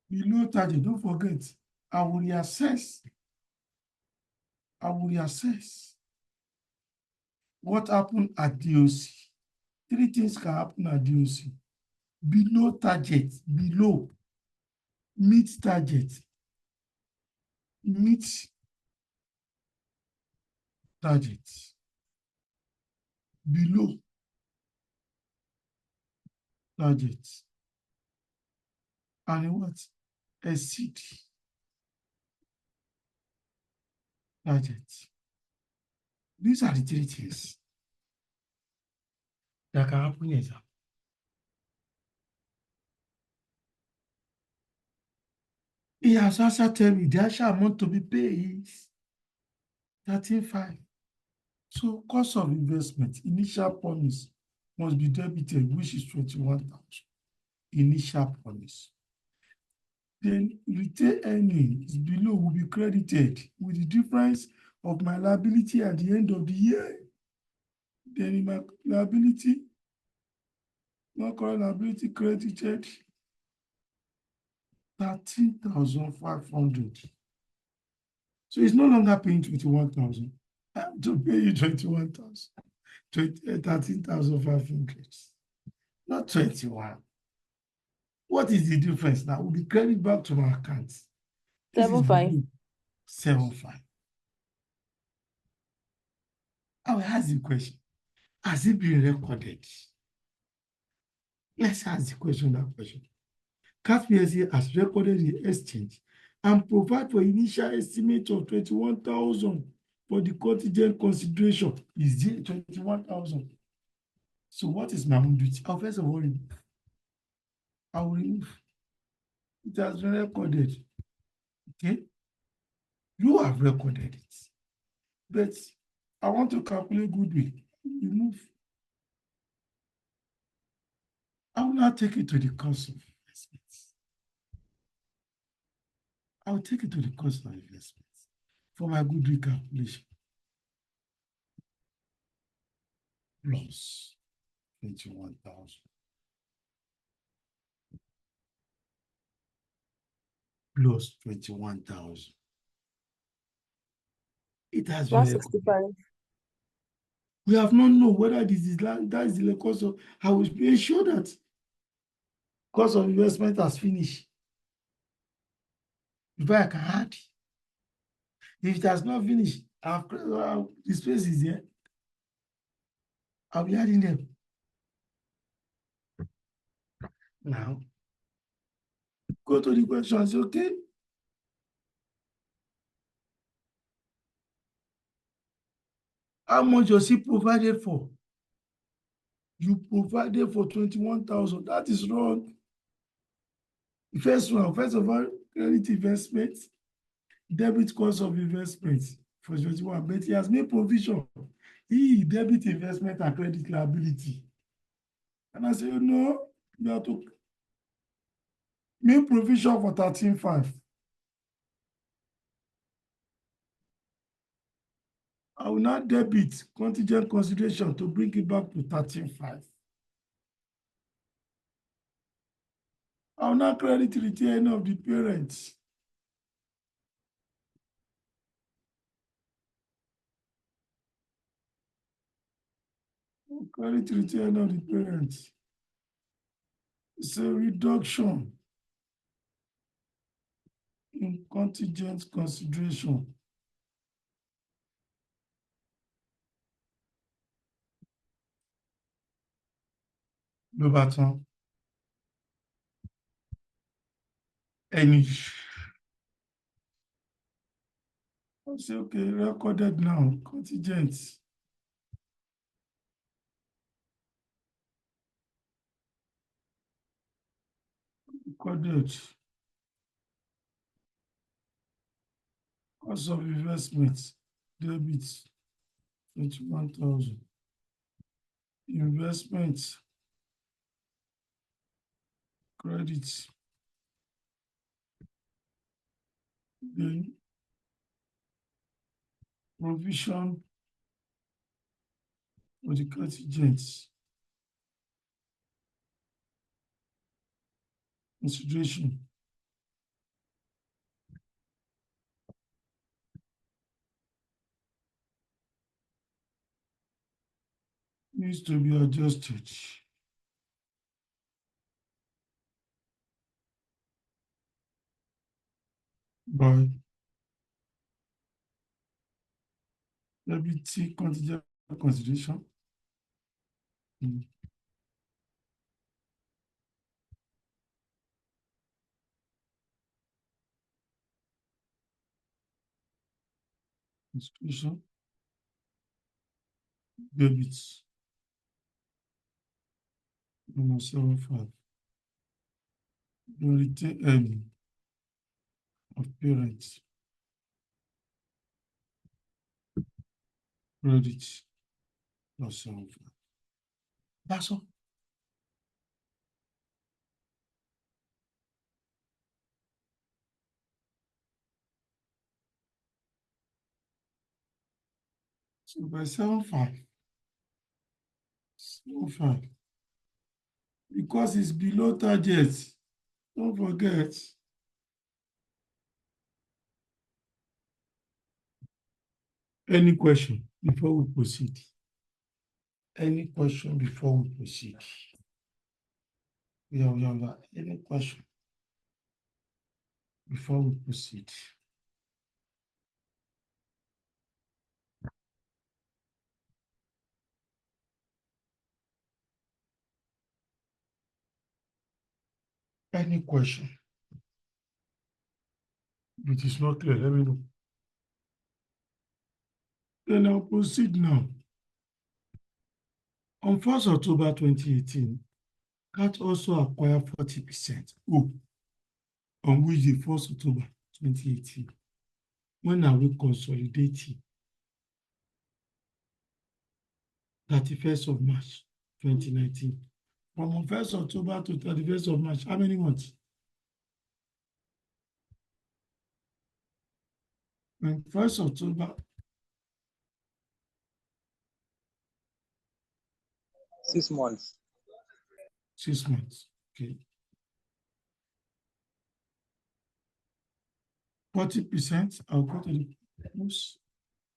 below 30, don't forget, I will reassess what happened at DOC. 3 things can happen at DOC. Below target, below, meet target, below target, and what? Exceed target. These are the 3 things that can happen in exam. He has also told me the actual amount to be paid is 13.5. So cost of investment, initial promise must be debited, which is 21,000. Initial promise. Then retained earnings below will be credited with the difference of my liability at the end of the year. Then in my liability, my current liability credited 13,500. So it's no longer paying 21,000. I have to pay you 21,000. 13,500. Not 21. What is the difference now? We'll be credited back to my account. 7.5. 7.5. I will ask the question. Has it been recorded? Let's ask the question, that question. CAT PLC has recorded the exchange and provide for initial estimate of 21,000 for the contingent consideration. Is it 21,000? So what is my own duty? I'll first of all remove. I will remove. It has been recorded. Okay? You have recorded it. But I want to calculate goodwill. Remove. I will not take it to the cost of investments. I will take it to the cost of investments for my good recalculation. Plus 21,000. Plus 21,000. It has been. 165. We have not known whether this is that is the cost of. I will be sure that cost of investment has finished. Before I can add. If it has not finished, the space is here. I'll be adding them. Now, go to the question and say, okay. How much was he provided for? You provided for 21,000. That is wrong. The first one, first of all, credit investment, debit cost of investment for 21. But he has made provision. He debit investment and credit liability. And I say, no, you have to make provision for 13.5. I will not debit contingent consideration to bring it back to 13.5. I will not credit return of the parents. Credit return of the parents. It's a reduction in contingent consideration. Le bâton. Any. I say, okay, recorded now, contingent. Recorded. Cost of investment, debit, 21,000. Investment, credit. Then provision for the contingents. Consideration. Needs to be adjusted. By debit contingent consideration. Consideration. Debits. Number 75. The return earning of parents. Credit. Plus 75. That's all. So by 75. 75. Because it's below target. Don't forget. Any question before we proceed? Any question before we proceed? Yeah. Any question before we proceed? Any question? If it is not clear, let me know. Then I'll proceed now. On 1st October 2018, CAT also acquired 40%. On which the 1st October 2018, when are we consolidating? 31st of March 2019, From 1st October to 31st of March, how many months? From 1st October, 6 months. 6 months. Okay. 40%, I'll go to the most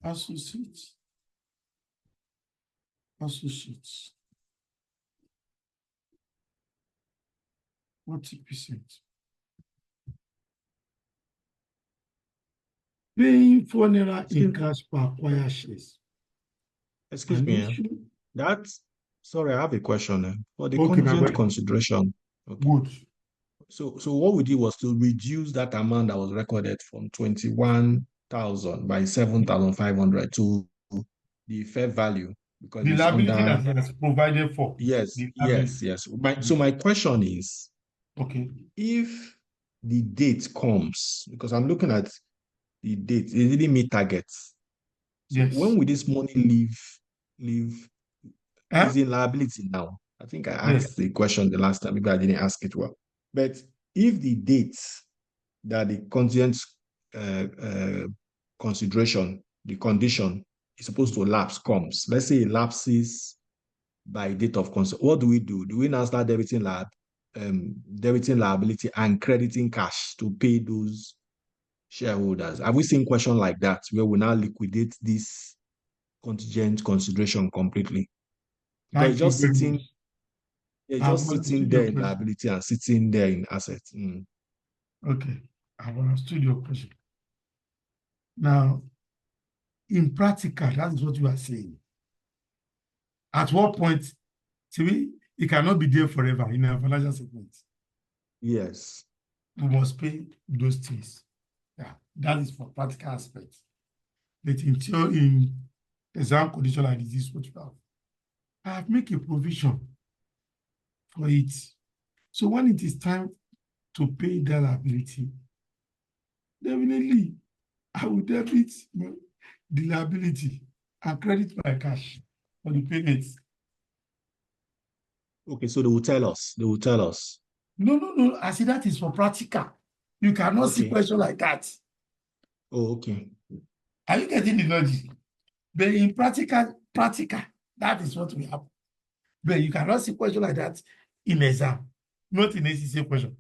associates. Associates. 40%. Paying £4 in cash per acquired shares. Excuse An me. issue. Sorry, I have a question. For the Okay, my contingent brother. consideration. Okay. Good. So what we did was to reduce that amount that was recorded from 21,000 by 7,500 to the fair value because The it's liability under. that he has provided for. Yes, The yes, liability. yes. So my question is, Okay. if the date comes, because I'm looking at the date, it didn't meet targets. So Yes. when will this money leave Huh? is in liability now? I think I Yes. asked the question the last time, maybe I didn't ask it well. But if the date that the contingent consideration, the condition is supposed to lapse comes, let's say it lapses by date of what do? Do we now start debiting liability and crediting cash to pay those shareholders? Have we seen question like that where we now liquidate this contingent consideration completely? Because Thank you very much. it's I've just sitting understood there your in question. liability and sitting there in assets. Okay. I've understood your question. Now, in practical, that's what you are saying. At what point, see, it cannot be there forever in a financial statement. Yes. We must pay those things. Yeah, that is for practical aspects. But in exam condition like this, what you have, I have made a provision for it. So when it is time to pay that liability, definitely I will debit the liability and credit my cash for the payments. Okay, so they will tell us. No. I see that is for practical. You cannot see Okay. question like that. Oh, okay. Are you getting the logic? But in practical, that is what we have. But you cannot see question like that in exam, not in ACC question,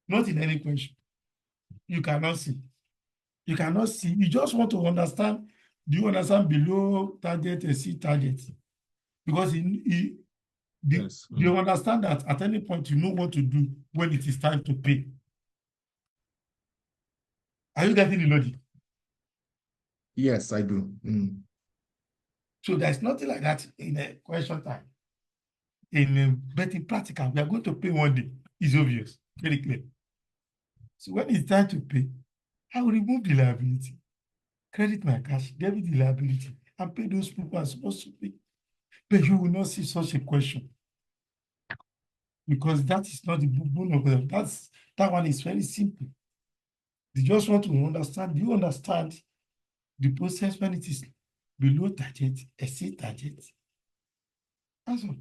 not in any question. You cannot see. You cannot see. You just want to understand. Do you understand below target, exceed target? Because Yes. you understand that at any point you know what to do when it is time to pay. Are you getting the logic? Yes, I do. So there's nothing like that in a question time. But in practical, we are going to pay one day. It's obvious, very clear. So when it's time to pay, I will remove the liability, credit my cash, debit the liability, and pay those people I'm supposed to pay. But you will not see such a question because that is not the bone of them. That one is very simple. They just want to understand. Do you understand the process when it is below target, exceed target? That's all.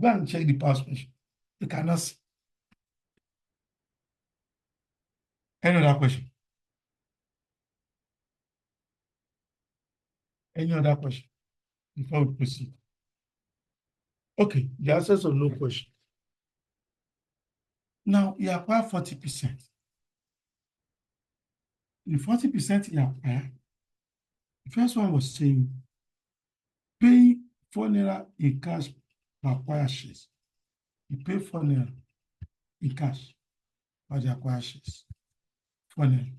Go and check the past question. You cannot see. Any other question? Any other question before we proceed? Okay, the answers of no question. Now, you acquire 40%. The 40% you acquire, the first one was saying, pay £4 in cash per acquired shares. You pay £4 in cash for the acquired shares. £4.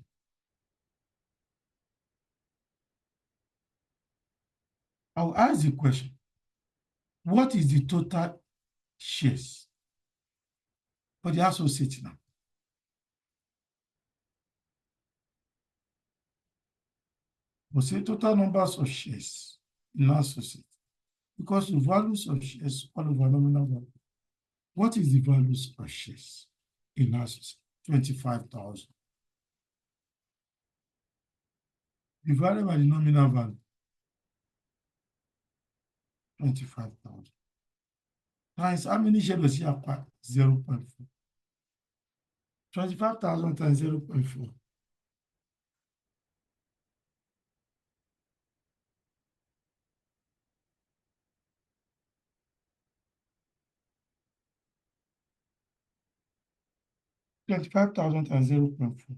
I'll ask the question, what is the total shares for the associate now? We'll say total numbers of shares in associate because the values of shares all over nominal value. What is the values of shares in associate? 25,000. Divided by the nominal value. 25,000. Times how many shares does he acquire? 0.4. 25,000 times 0.4. $25,000 times 0.4.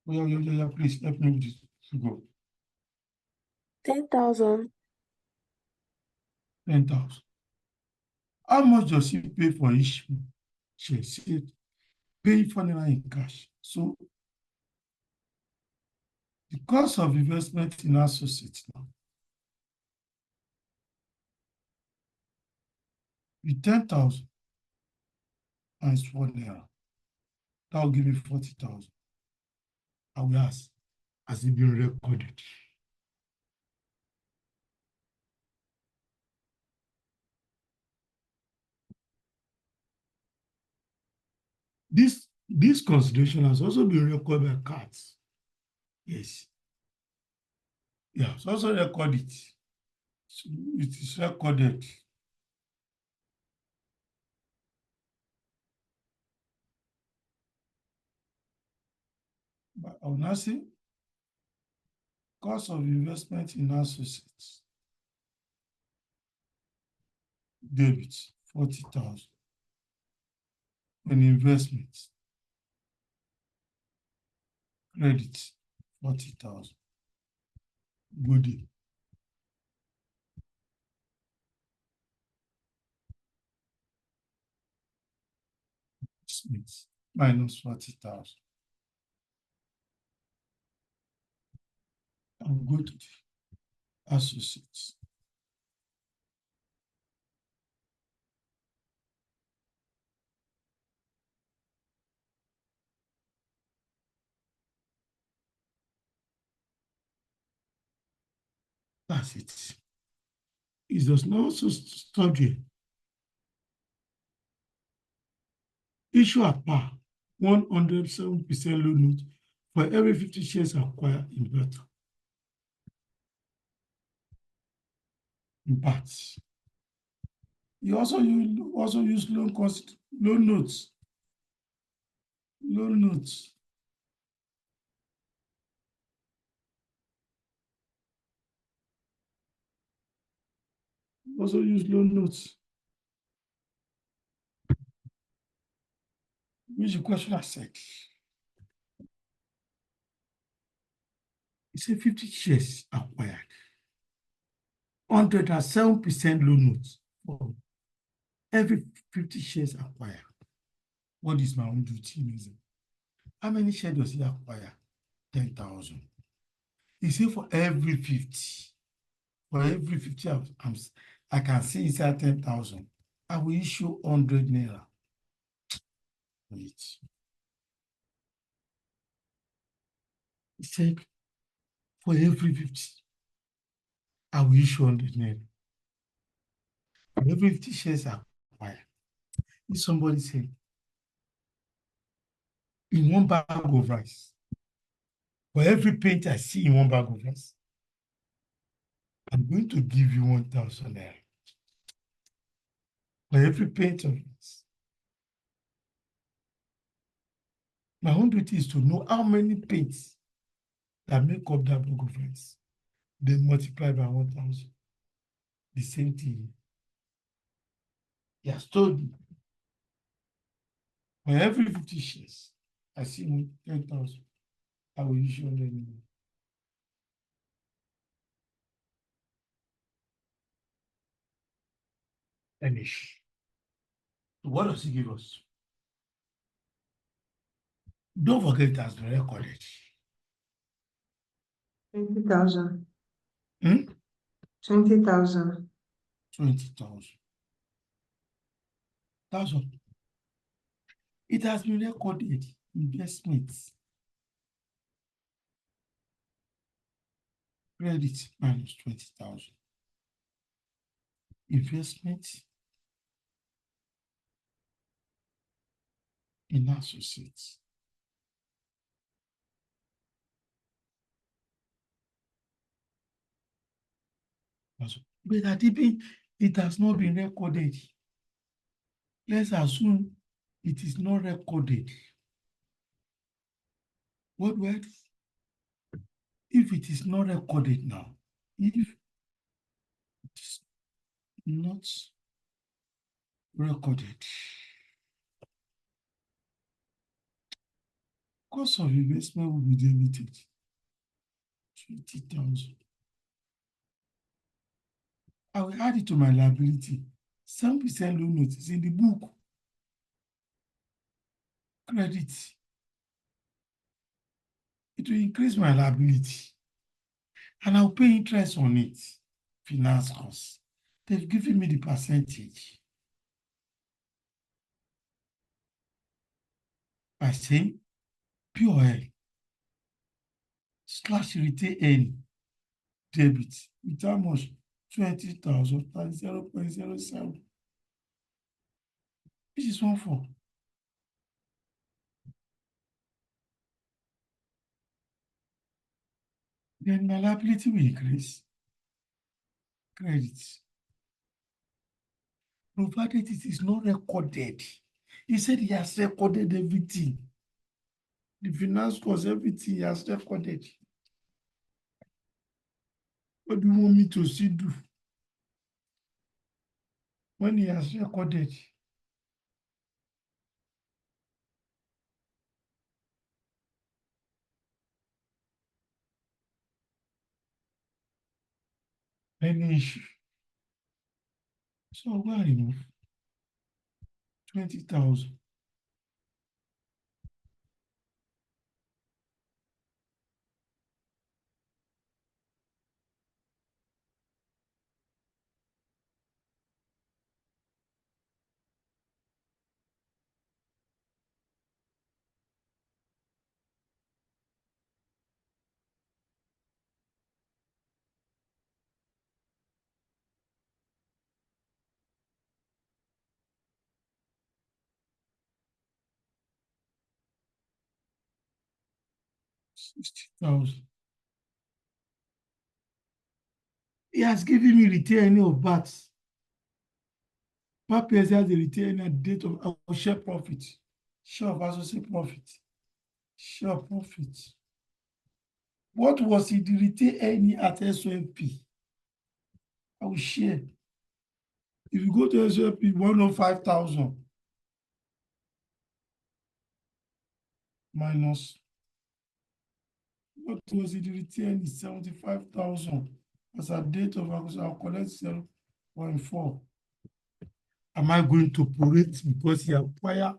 Yeah, please help me with this figure. 10,000. 10,000. How much does he pay for each share? Say, pay for naira in cash. So the cost of investment in associates now with 10,000 times 4 naira. That will give me 40,000. I will ask, has it been recorded? This consideration has also been recorded by cards. Yes. Yeah, it's also recorded. So it is recorded. But I will now say, cost of investment in associates. Debit, 40,000. An investment. Credit, 40,000. Goodie. Smith, minus 40,000. I'll go to the associates. That's it. It does not also study. Issue at par, 107% loan note for every 50 shares acquired in Beta. In parts. You also use loan notes. Loan notes. Also use loan notes. Which the question I said. It's a 50 shares acquired. 107% loan notes for every 50 shares acquired. What is my own duty? How many shares does he acquire? 10,000. He said for every 50. For every 50, I can see inside 10,000. I will issue 100 naira. Wait. He said for every 50, I will issue 100 naira. For every 50 shares I acquire. If somebody said, in one bag of rice, for every paint I see in one bag of rice, I'm going to give you 1,000 naira. For every paint of rice. My own duty is to know how many paints that make up that bag of rice. Then multiply by 1,000. The same thing. He has told me. For every 50 shares, I see 10,000. I will issue 100 million. Finish. What does he give us? Don't forget it has been recorded. 20,000. 20,000. 20,000. That's all. It has been recorded. Investments. Credit minus 20,000. Investment in associates. But that it has not been recorded. Let's assume it is not recorded. What do I do? If it is not recorded now, if it is not recorded, cost of investment will be debited 20,000. I will add it to my liability. 7% loan notice in the book. Credit. It will increase my liability. And I'll pay interest on it. Finance costs. They've given me the percentage. By saying POL / retain debit with how much? 20,000 times 0.07. Which is 1.4. Then my liability will increase. Credit. Provided it is not recorded. He said he has recorded everything. The finance cost, everything he has recorded. What do you want me to still do? When he has recorded. Any issue. So I'm going to remove 20,000. $60,000. He has given me return of VAT. PAPS has the return at date of share profit. Share of associate profit. Share profit. What was it? The retain any at SOMP? I will share. If you go to SOMP, 105,000 minus what was it? The retain is 75,000 as a date of acquisition. I'll collect 0.4. Am I going to prorate because he acquired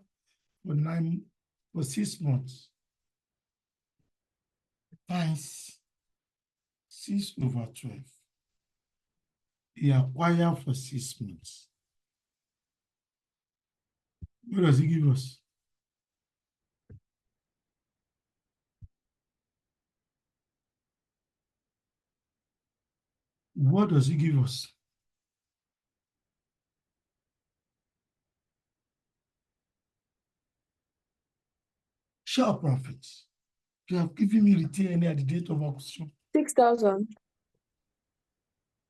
for 6 months times 6/12? He acquired for 6 months. What does he give us? What does he give us? Share profits. You have given me retain at the date of acquisition. 6,000.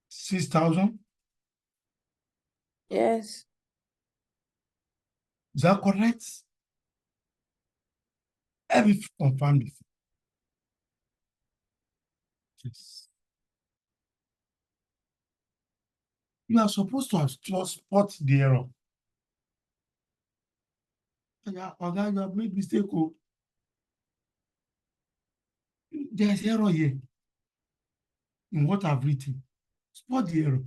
6,000. Yes. Is that correct? Every confirmed it. Yes. You are supposed to have just spot the error. Yeah, okay, you have made mistake. Oh. There's error here in what I've written. Spot the error.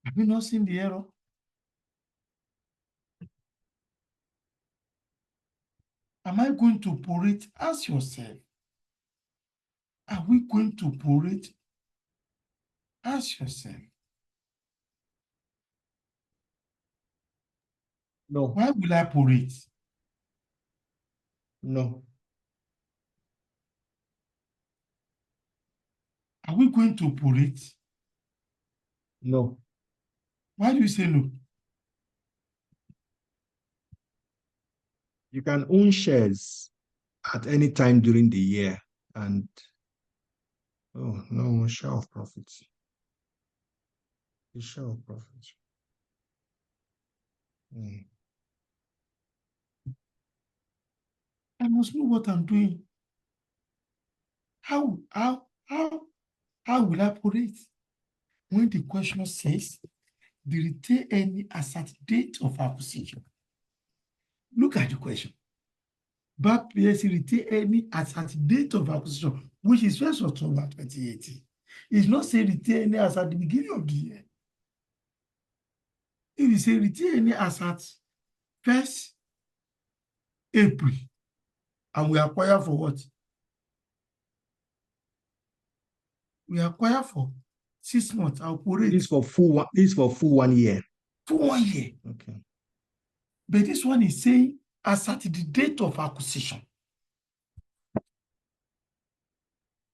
Have you not seen the error? Am I going to prorate? Ask yourself. Are we going to prorate? Ask yourself. No, Why will I prorate? no, Are we going to prorate? no. Why do you say no? You can own shares at any time during the year And oh no, share of profits. The share of profits. I must know what I'm doing. How will I operate when the question says the retain any as at date of acquisition? Look at the question. BAP PLC retain any as at date of acquisition, which is 1st October 2018. It's not saying retain any as at the beginning of the year. If you say retain any as at 1st April, and we acquire for what? We acquire for 6 months. I'll operate. This for full one. This for full 1 year. For 1 year. Okay. But this one is saying as at the date of acquisition.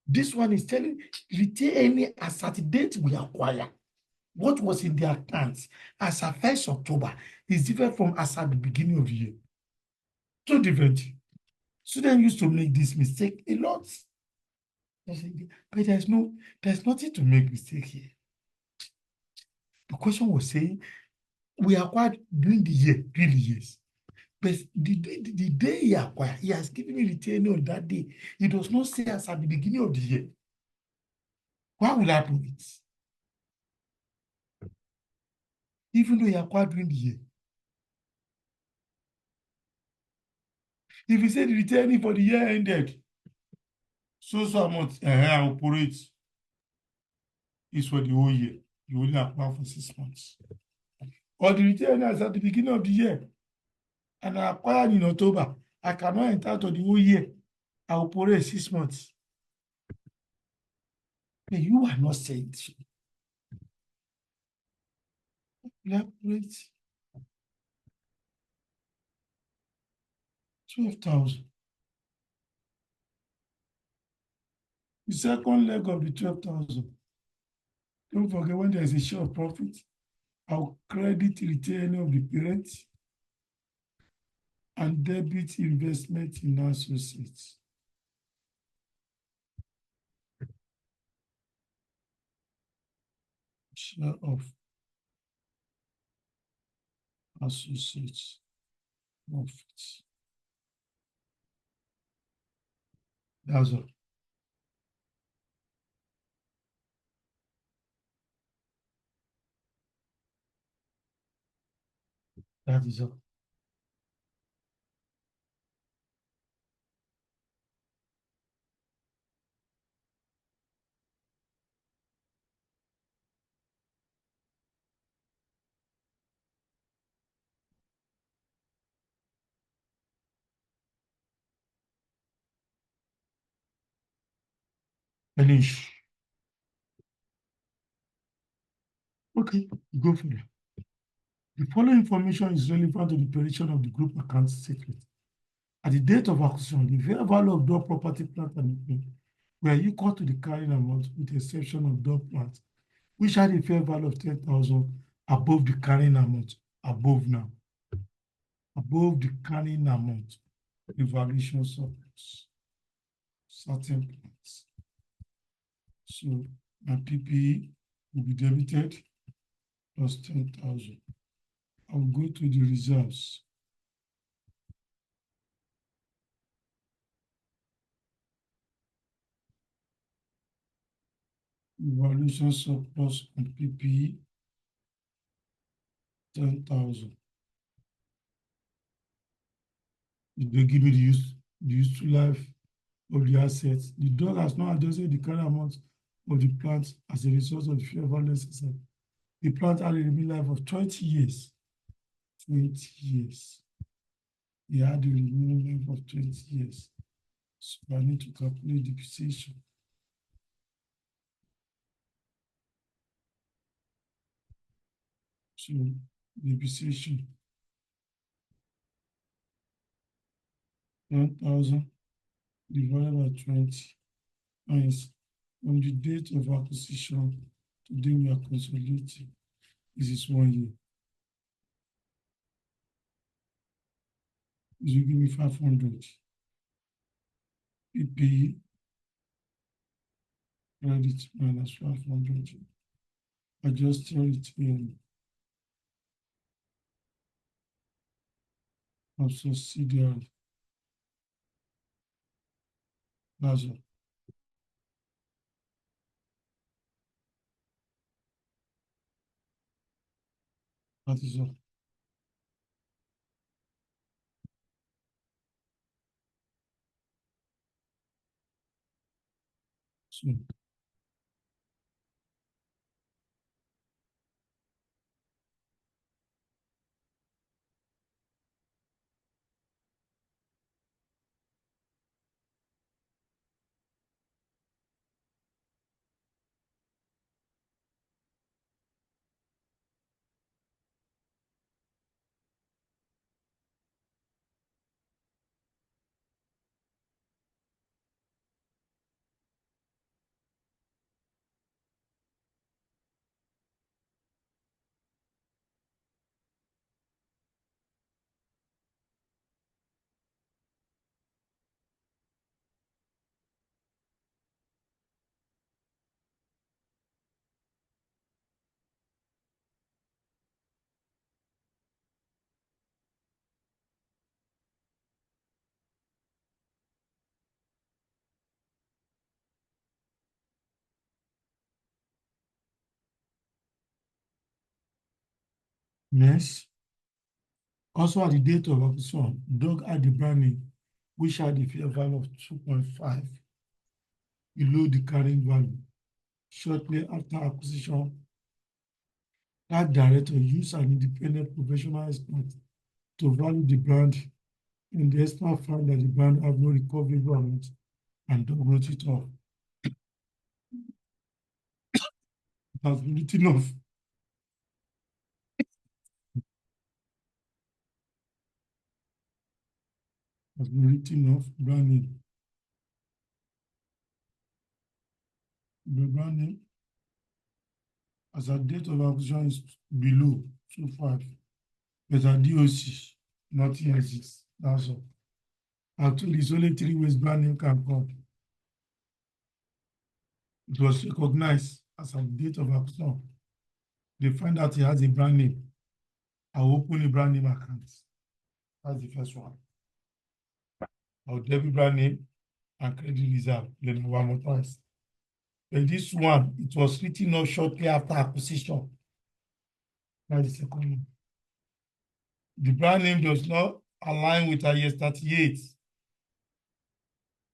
This one is telling retain any as at the date we acquire. What was in the accounts as at 1st October is different from as at the beginning of the year. So different. Students used to make this mistake a lot. But there's nothing to make mistake here. The question was saying we acquired during the year, during the years. But the day he acquired, he has given me retainer on that day. He does not say as at the beginning of the year. Why will I prove it? Even though he acquired during the year. If he said retaining for the year ended, so amount I operate is for the whole year. You only acquire for 6 months. Or the retainer is at the beginning of the year, and I acquired in October. I cannot enter to the whole year. I operate 6 months. But you are not saying so. Operate 12,000. The second leg of the 12,000. Don't forget, when there is a share of profit, I'll credit retainer of the parent and debit investment in associates. Share of associates profits. That's all. That is all. Finish. Okay, go for it. The following information is relevant to the operation of the group account statement. At the date of acquisition, the fair value of Dot property, plant, and equipment were equal to the carrying amount, with the exception of Dot plant, which had a fair value of 10,000 above the carrying amount, above now. Above the carrying amount, the valuation surplus, certain plants. So my PPE will be debited plus 10,000. I'll go to the reserves. Valuation surplus on PPE, 10,000. They give me the useful life of the assets. The dollar has not adjusted the current amount of the plant as a result of the fair value necessary. The plant had a remaining life of 20 years. 20 years. He had a remaining life of 20 years. So I need to calculate depreciation. So depreciation, 1,000 divided by 20 minus from the date of acquisition to the day we are consolidating. This is 1 year. This will give me 500. PPE credit minus 500. Adjusting it in of subsidiary. That's all. That is all. So, yes. Also, at the date of acquisition, dog had the brand name, which had the fair value of 2.5 below the carrying value. Shortly after acquisition, that director used an independent professional expert to value the brand, and the expert found that the brand have no recoverable amount and dog wrote it off. It has been written off. Has been written off, brand name. The brand name as a date of acquisition is below 2.5, but a DOC, nothing exists. That's all. Actually, it's only 3 ways brand name can come. It was recognized as a date of acquisition. They find out he has a brand name. I'll open a brand name account. That's the first one. I'll debit brand name and credit reserve. Then I'll amortize. But this one, it was written off shortly after acquisition. That's the second one. The brand name does not align with IAS 38.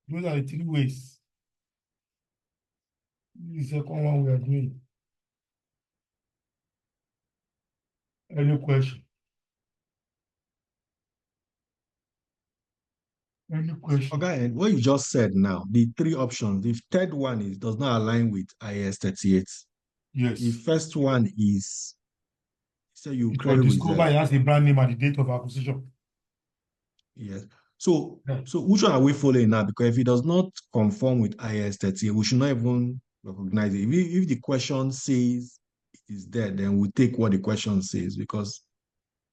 Those are the 3 ways. The second one we are doing. Any question? Any question? Okay, and what you just said now, the 3 options, the third one is does not align with IAS 38. Yes. The first one is, so you It was credit discovered reserve. it has a brand name at the date of acquisition. Yes. So, Yeah. so which one are we following now? Because if it does not conform with IAS 38, we should not even recognize it. If the question says it is there, then we take what the question says, because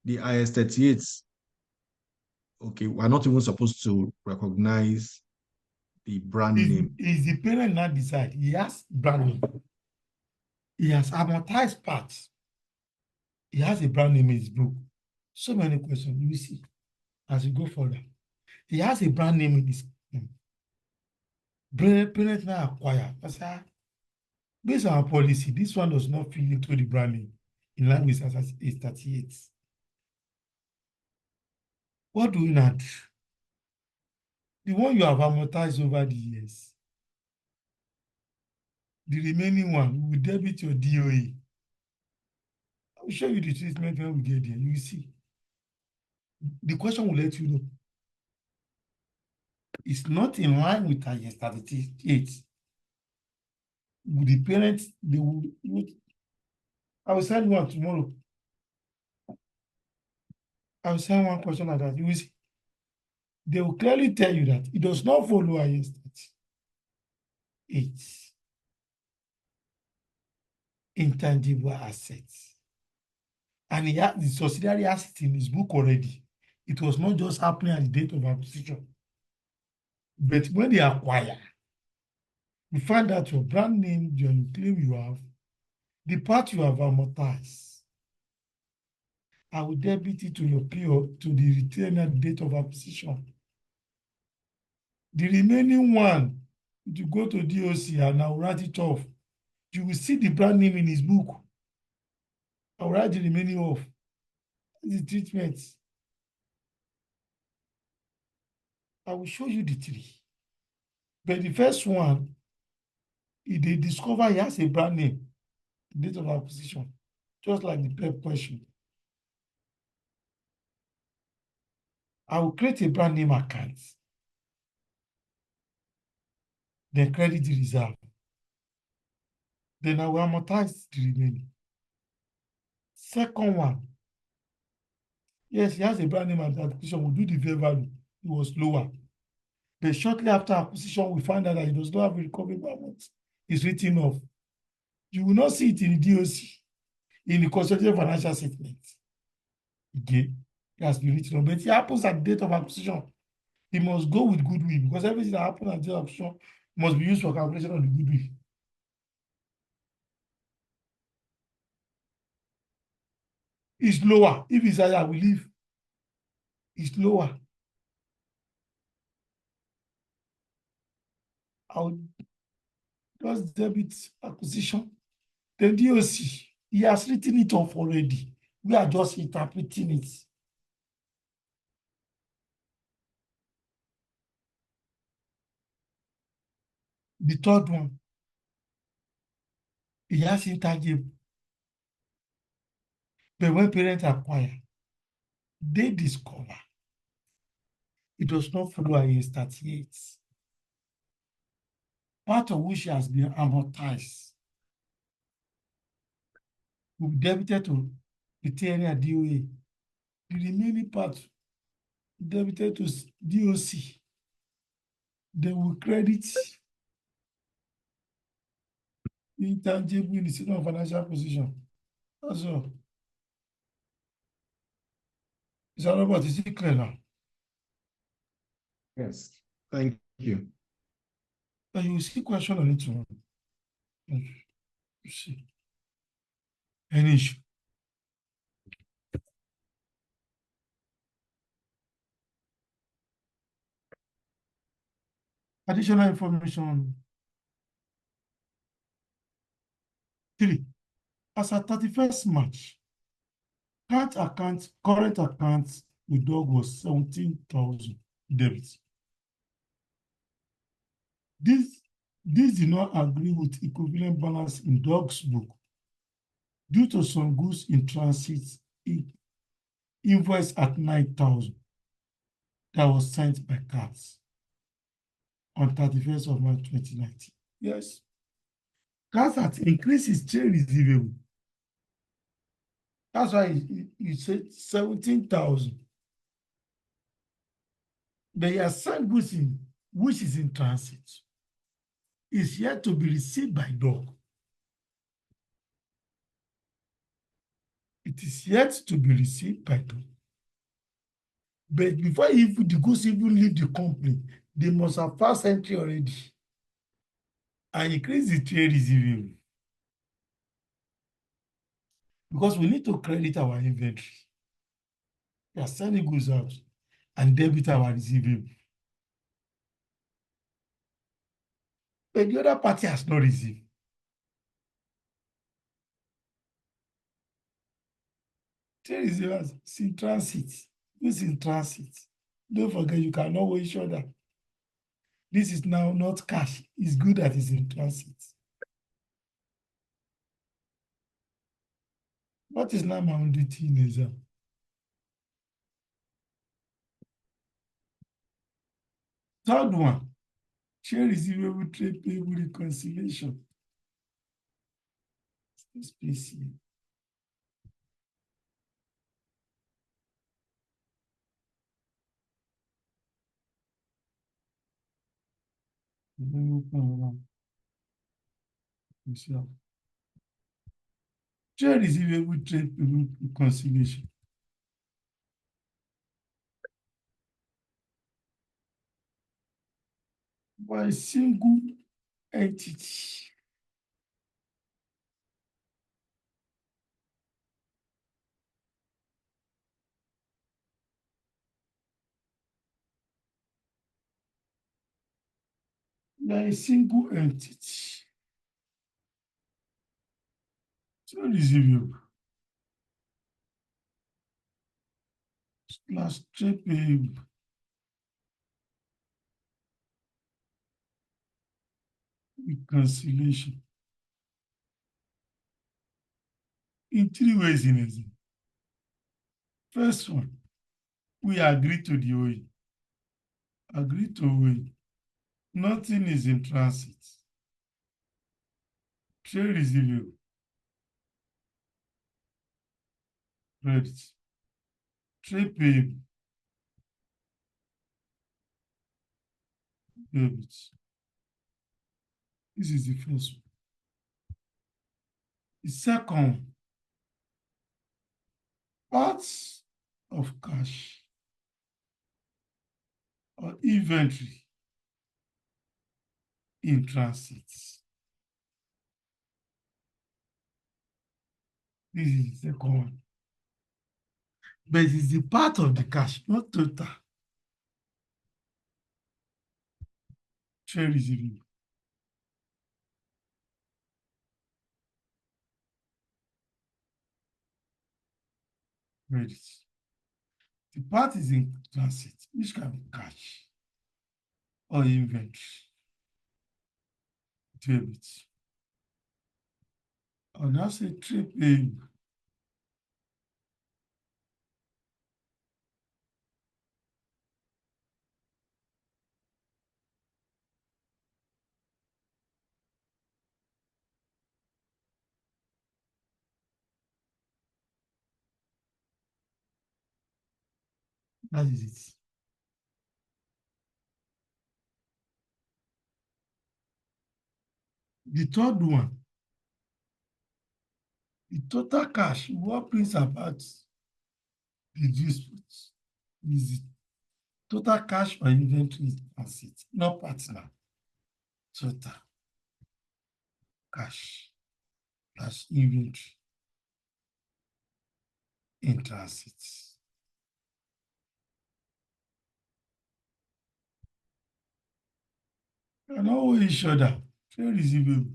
the IAS 38, okay, we're not even supposed to recognize the brand name. Is the parent not decide? He has brand name. He has amortized parts. He has a brand name in his book. So many questions. You will see as you go further. He has a brand name in his parent now acquire. Based on our policy, this one does not fit into the brand name in line with IAS 38. What do we not do? The one you have amortized over the years, the remaining one will debit your DOA. I will show you the treatment when we get there. You will see. The question will let you know. It's not in line with IAS 38. With the parents, they will. I will send one tomorrow. I will send one question like that. You will see. They will clearly tell you that it does not follow IAS 38. Intangible assets. And he had the subsidiary asset in his book already. It was not just happening at the date of acquisition. But when they acquire, You find out your brand name, your claim you have, the part you have amortized. I will debit it to your PO to the retainer date of acquisition. The remaining one, you go to DOC and I'll write it off. You will see the brand name in his book. I'll write the remaining off. The treatment. I will show you the three. But the first one, if they discover he has a brand name, date of acquisition, just like the PEP question. I will create a brand name account. Then credit the reserve. Then I will amortize the remaining. Second one, yes, he has a brand name at acquisition. We'll do the fair value. It was lower. But shortly after acquisition, we find out that he does not have a recoverable amount. It's written off. You will not see it in the DOC, in the consolidated financial statement. Again, it has been written off. But it happens at the date of acquisition. He must go with goodwill because everything that happens at the date of acquisition must be used for calculation of the goodwill. It's lower. If it's higher, we leave. It's lower. I'll just debit acquisition. Then DOC, he has written it off already. We are just interpreting it. The third one, he has intangible. But when parents acquire, they discover it does not follow IAS 38, part of which has been amortized, will be debited to retainer DOA. The remaining part debited to DOC. They will credit the intangible in the statement of financial position. That's all. Is that about is it clear now? Yes. Thank you. But you will see question on it tomorrow. You see. Any issue? Additional information. 3. As at 31st March, current accounts with dog was 17,000 debits. This did not agree with equivalent balance in dog's book due to some goods in transit invoice at 9,000 that was sent by cards on 31st of March 2019. Yes. Cards had increased its trade receivable. That's why he said 17,000. They are sent goods in, which is in transit. Is yet to be received by dog. It is yet to be received by dog. But before even the goods even leave the company, they must have passed entry already and increase the trade receivable. Because we need to credit our inventory. We are sending goods out and debit our receivable. But the other party has not received. Trade receivers, it's in transit. Who's in transit? Don't forget, you cannot weigh each other. This is now not cash. It's good that it's in transit. What is now my own duty in exam? Third one, share receivable trade payable reconciliation. Space here. Share receivable trade payable reconciliation. By a single entity. They are a single entity. So receivable plus trade payable reconciliation in 3 ways in essence. First one, we agree to the OE. Agree to OE. Nothing is in transit. Trade receivable. Credit. Trade payable. Debit. This is the first one. The second, parts of cash or inventory in transit. This is the second one. But it's the part of the cash, not total. Trade receivable. Credit. The part is in transit, which can be cash or inventory. Debit. Or now say trade payable. That is it. The third one, the total cash, what brings about the dispute is the total cash or inventory in transit, not partner. Total cash plus inventory in transit. And all each other, trade receivable.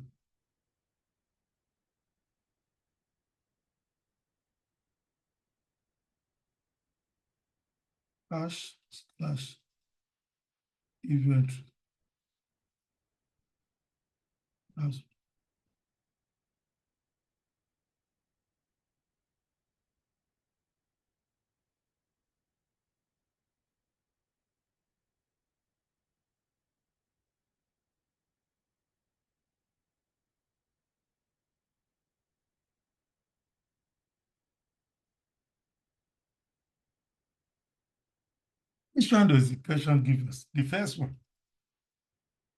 Cash slash inventory. That's which one does the question give us? The first one.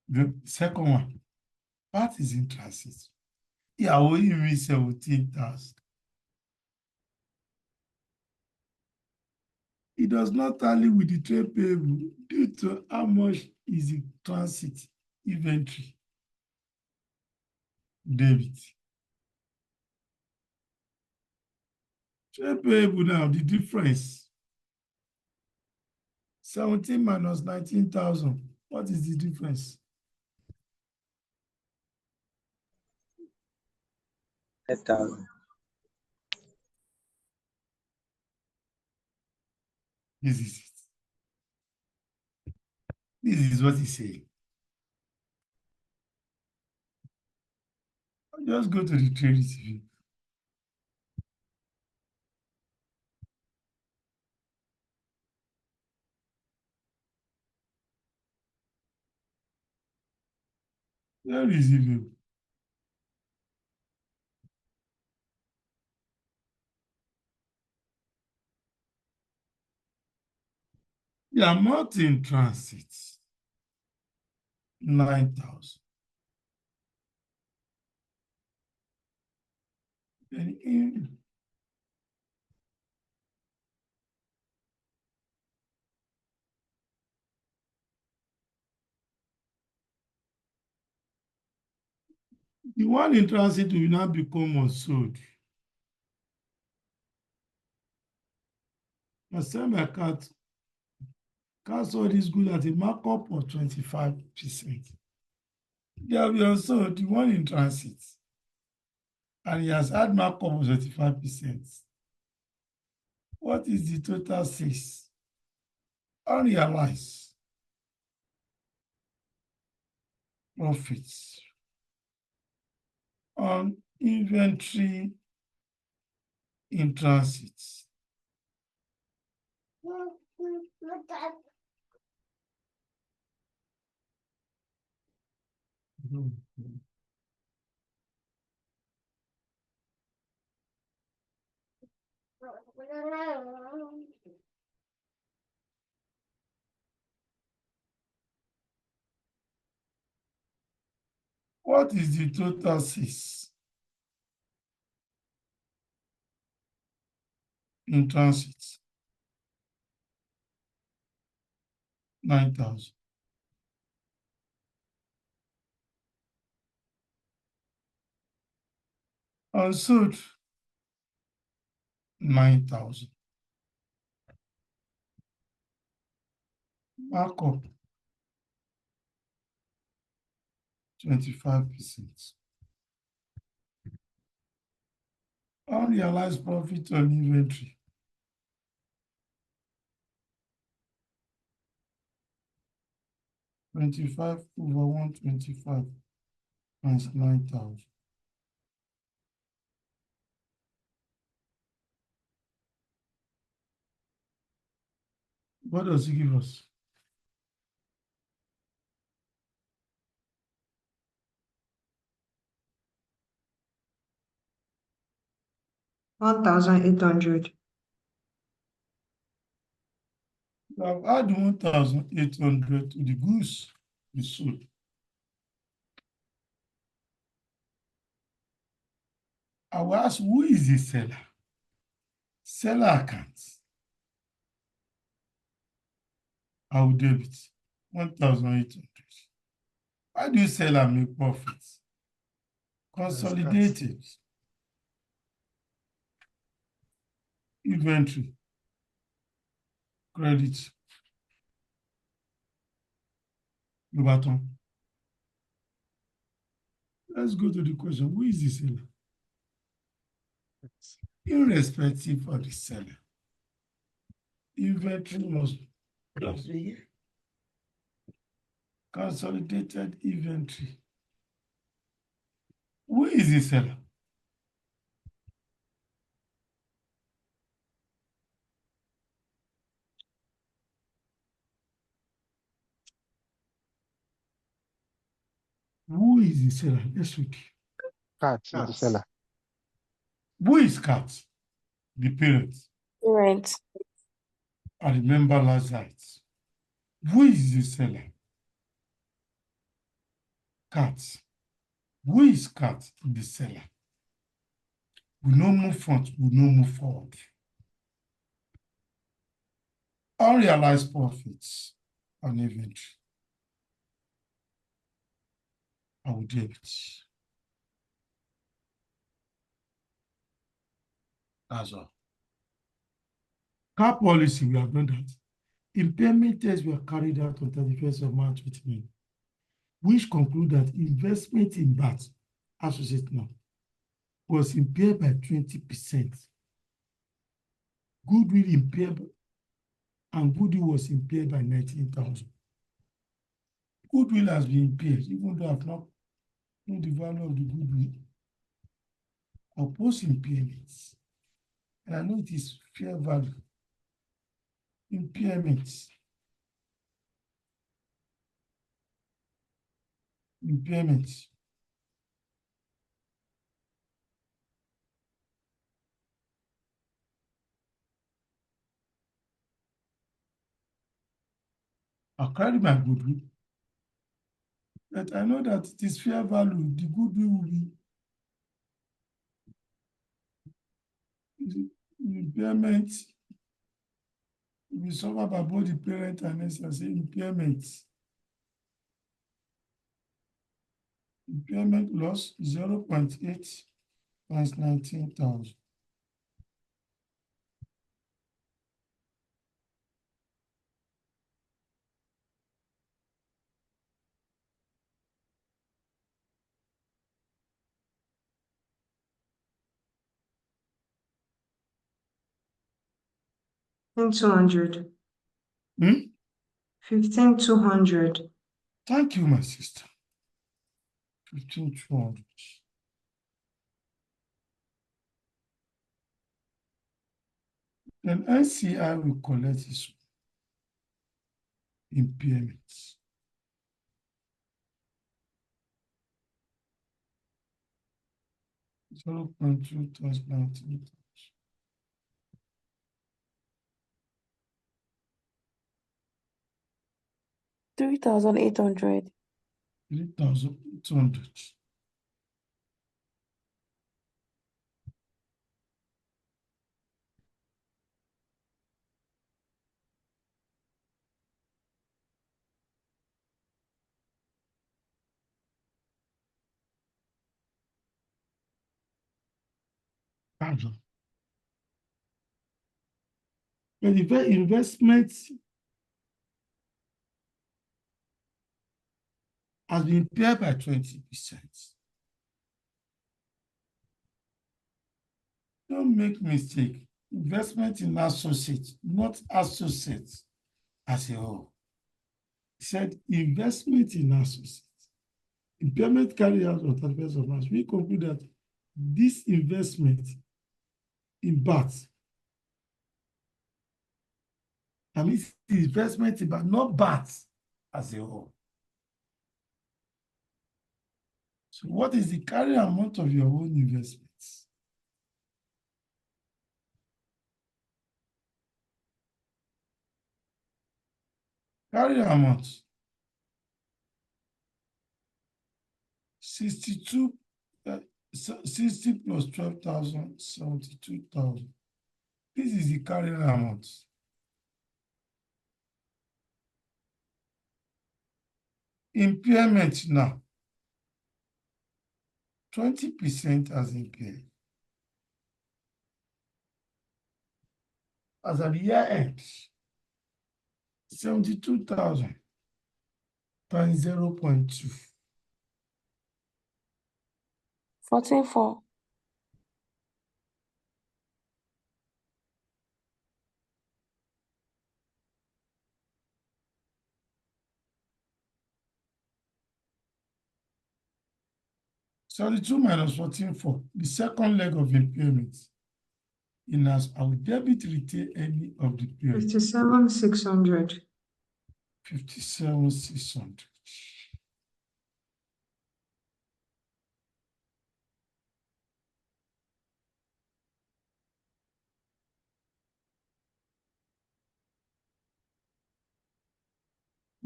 The second one. Part is in transit. Yeah, we mean 17,000. It does not tally with the trade payable due to how much is the transit inventory. Debit. Trade payable now, the difference. 17 minus 19,000. What is the difference? 8,000. This is it. This is what he's saying. Just go to the trade receipt. Trade receivable. The amount in transit, 9,000. Then in The one in transit will now become unsold. I sell my cat. Cat sold is good at a markup of 25%. They have been unsold, the one in transit. And he has had markup of 25%. What is the total sales? Unrealized profits on inventory in transit. What is the total sales in transit? 9,000. Unsold, 9,000. Markup, 25%. Unrealized profit on inventory. $25 over 125 times 9,000. What does it give us? $1,800. We have added 1,800 to the goods we sold. I will ask, who is the seller? Seller account. I will debit 1,800. Why do seller make profits? Consolidated inventory, credit, Lubaton. Let's go to the question, who is the seller? Irrespective of the seller, inventory must be consolidated inventory. Who is the seller? Who is the seller? Let's look. Cat is the seller. Who is Cat? The parent. Right. I remember last night. Who is the seller? Cat. Who is Cat? The seller. We no move front, we no move forward. Unrealized profits on inventory. I will debit. That's all. Car policy, we have done that. Impairment tests were carried out on 31st of March 2020, which conclude that investment in BAT, associate now, was impaired by 20%. Goodwill impaired, and goodwill was impaired by 19,000. Goodwill has been impaired, even though I've not known the value of the goodwill. I'll post impairments, and I know it is fair value. Impairments. Impairments. I'll carry my goodwill. But I know that it is fair value. The goodwill will be impairment. We suffer by both the parent and necessary impairments. Impairment loss 0.8 times 19,000. And 200. Hmm? 15,200. Thank you, my sister. 15,200. Then NCI will collect his impairments. Zero point 2 times 19. 3,800. 3,800. Pardon. But the investment has been impaired by 20%. Don't make mistake. Investment in associates, not associates as a whole. He said investment in associates. Impairment carried out on 31st of March. We conclude that this investment in BAT, I mean, investment in BAT, not BAT as a whole. So what is the carry amount of your own investments? Carry amount 62 60 plus 12,000, 72,000. This is the carry amount. Impairment now. 20% as impaired. As at the year end, 72,000 times 0.2. 14,400. Two minus 14,4. The second leg of impairment. In as I will debit retain any of the period. 57,600. 57,600.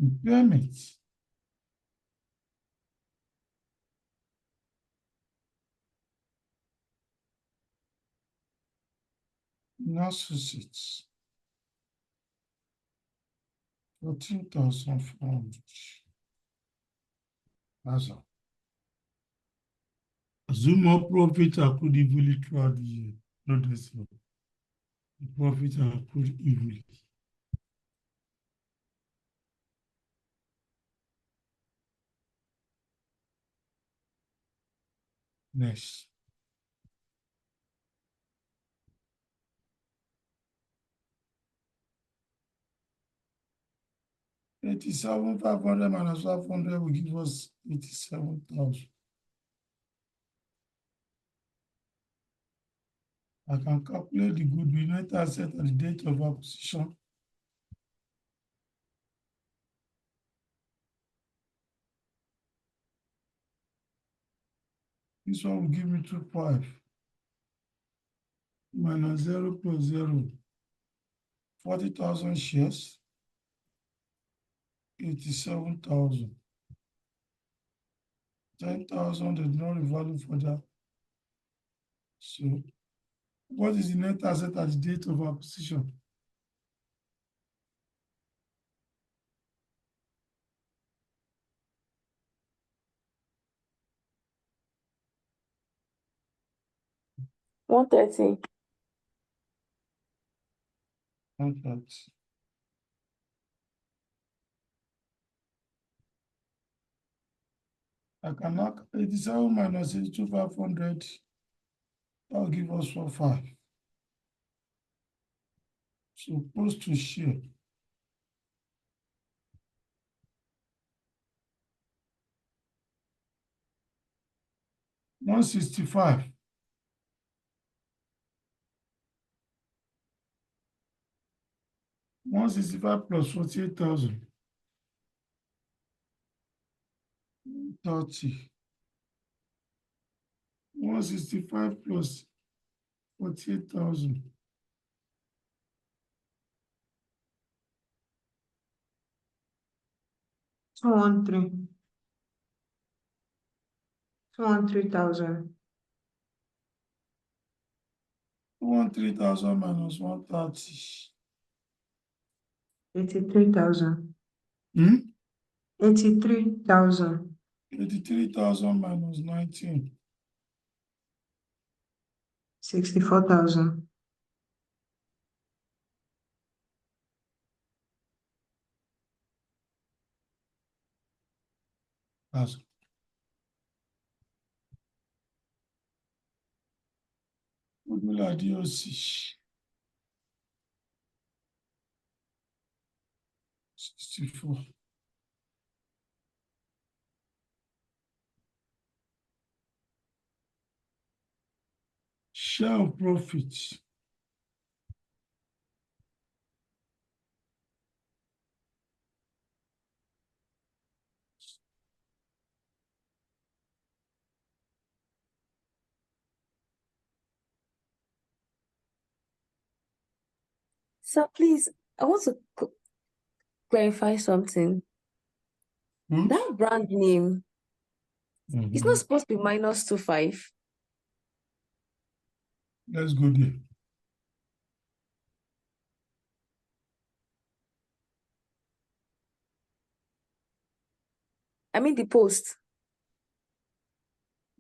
Impairment. In associates. 14,400. That's all. Assume more profit accrued evenly throughout the year. Not this one. The profit accrued evenly. Next. $87,500 minus 500 will give us 87,000. I can calculate the goodwill net asset at the date of acquisition. This one will give me 2.5 minus 0 plus 0. 40,000 shares. 87,000. 10,000 did not revalue for that. So, what is the net asset at the date of acquisition? 130. Not that. I can knock 87 minus 82,500. That'll give us 45. So close to share. $165. $165 plus 48,000. 30. 165 plus 48,000. Two one three. 213,000. 3,000 minus 130. 83,000. 83,000. 83,000 minus 19. 64,000. That's Formula DOC. 64. Share of profits. So please, I want to clarify something. That brand name is not supposed to be minus 25. Let's go there. I mean the post.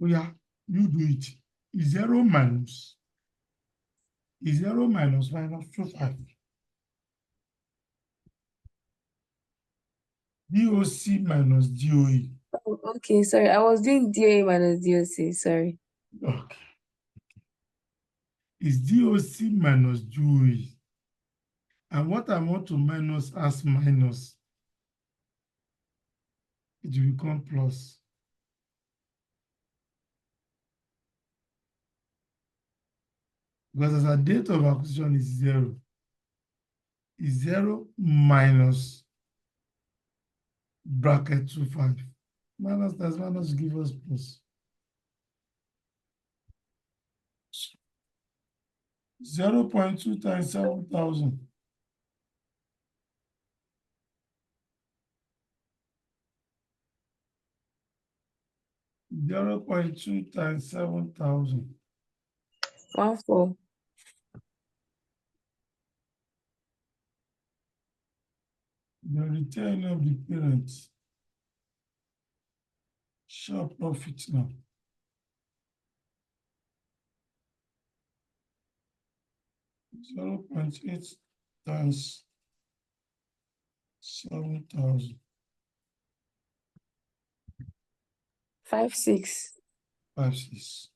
Oh yeah, you do it. Is 0 minus. Is 0 minus 25. DOC minus DOE. Oh, okay, sorry. I was doing DOA minus DOC. Sorry. Okay. Is DOC minus DOE. And what I want to minus as minus, it will become plus. Because as a date of acquisition is 0. Is 0 minus bracket 25. Minus times minus give us plus. 0.2 times 7,000. 0.2 times 7,000. 14. The return of the parents. Share profit now. 0.8 times 7,000. 56. 56.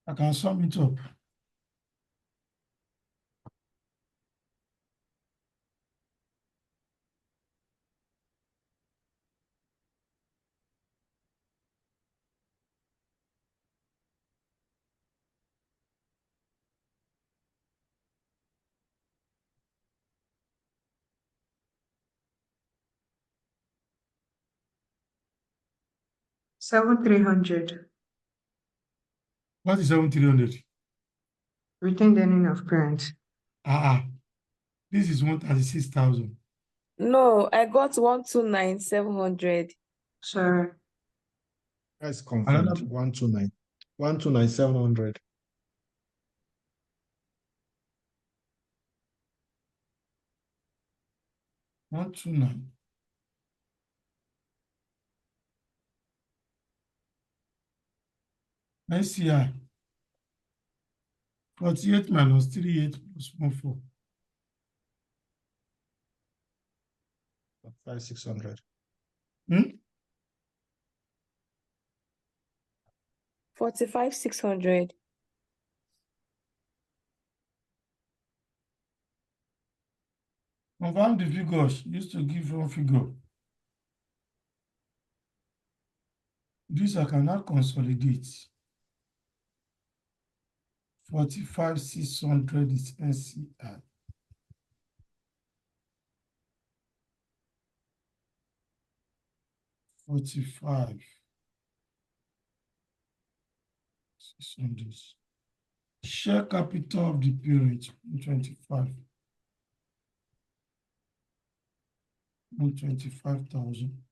I can sum it up. Seven three hundred. What is 7,300? Retained earning of parent. This is 136,000. No, I got 129,700. Sorry. That's confirmed. Another 129. 129,700. 129. NCI 48 minus 38 plus 14. 5600. 45,600. Confirm the figures. Used to give one figure. This I cannot consolidate. 45,600 is NCI. $45,600. Share capital of the parent 125. 125,000.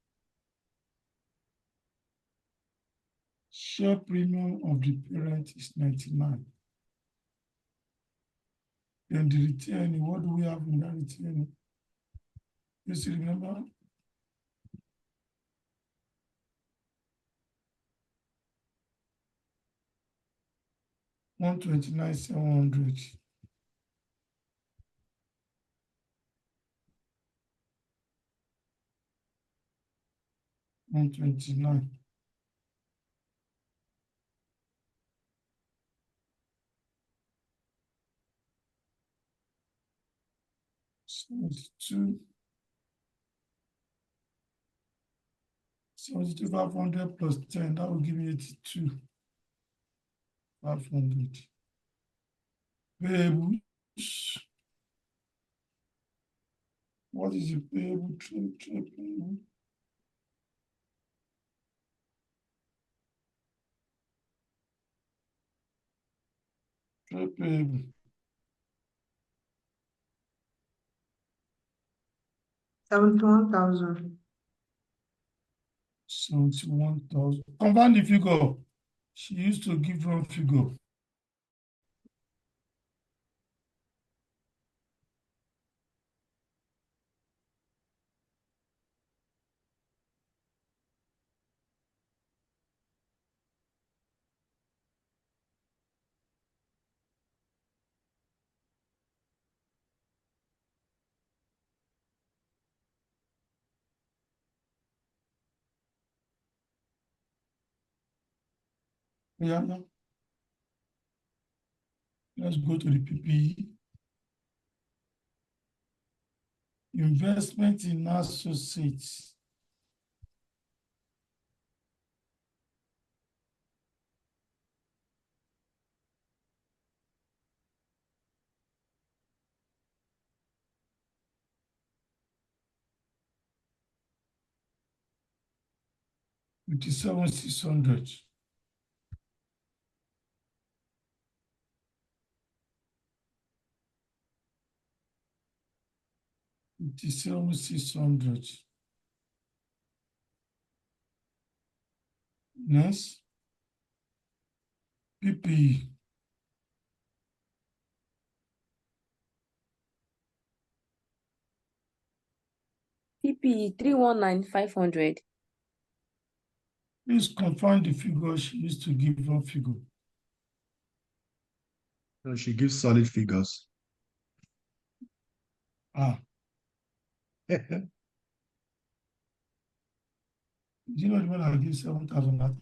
Share premium of the parent is 99. Then the return, what do we have in that return? You still remember? $129,700. $129. $72. 72,500 plus 10, that will give me 82,500. Payables. What is the payable? Trade payable. Trade payable. 71,000. 71,000. Confirm the figure. She used to give wrong figure. Yeah. Let's go to the PPE. Investment in associates. $57,600. $57,600. Next, PPE. PPE 319,500. Please confirm the figure. She used to give one figure. So she gives solid figures. Do you know the one I give 7,000?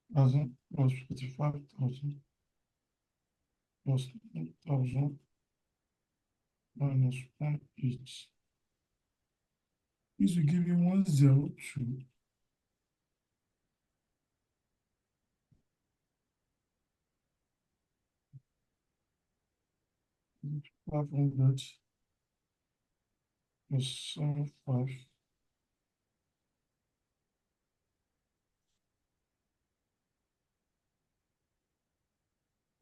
1,000 plus 45,000 plus 9,000 minus 180. This will give you 102. $500 plus 75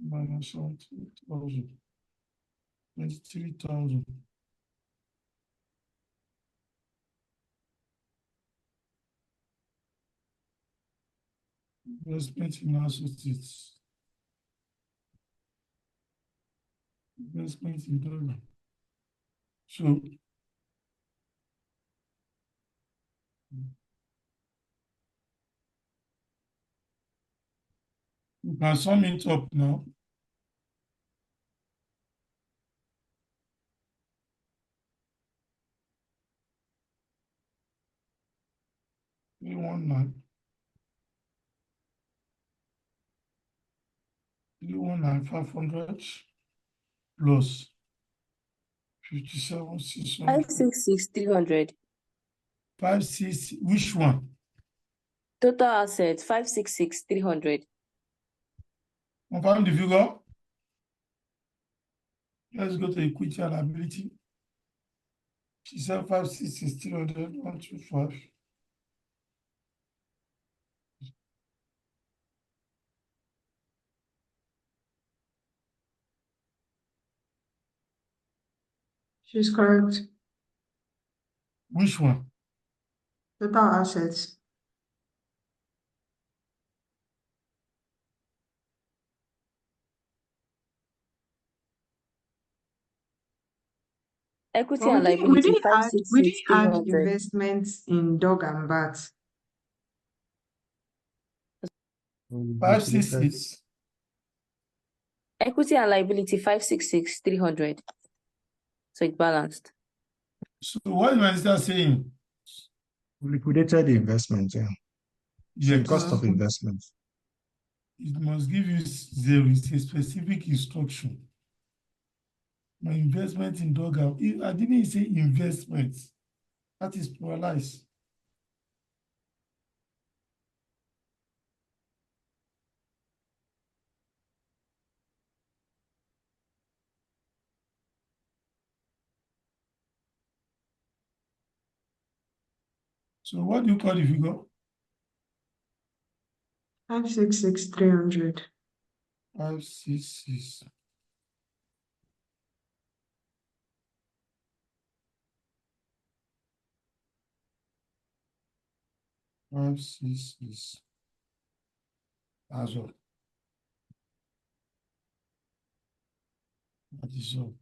minus 17,000, 23,000. Investment in associates. Investment in dollar. So you can sum it up now. We want nine. 319,500 plus 57,600. 566,300. 56. Which one? Total assets 566,300. Confirm the figure. Let's go to equity and liability. She said 566,300. 125. She's correct. Which one? Total assets. Equity But and we liability didn't add 566,300. investments in dog and bat. 566. Equity and liability 566,300. So it balanced. So what is that saying? We liquidated the investment, yeah. So the Yes. cost of investment. It must give you zero. It's a specific instruction. My investment in dog. I didn't say investment. That is pluralized. So what do you call the figure? 566,300. 566. Five, six. That's all. That is all.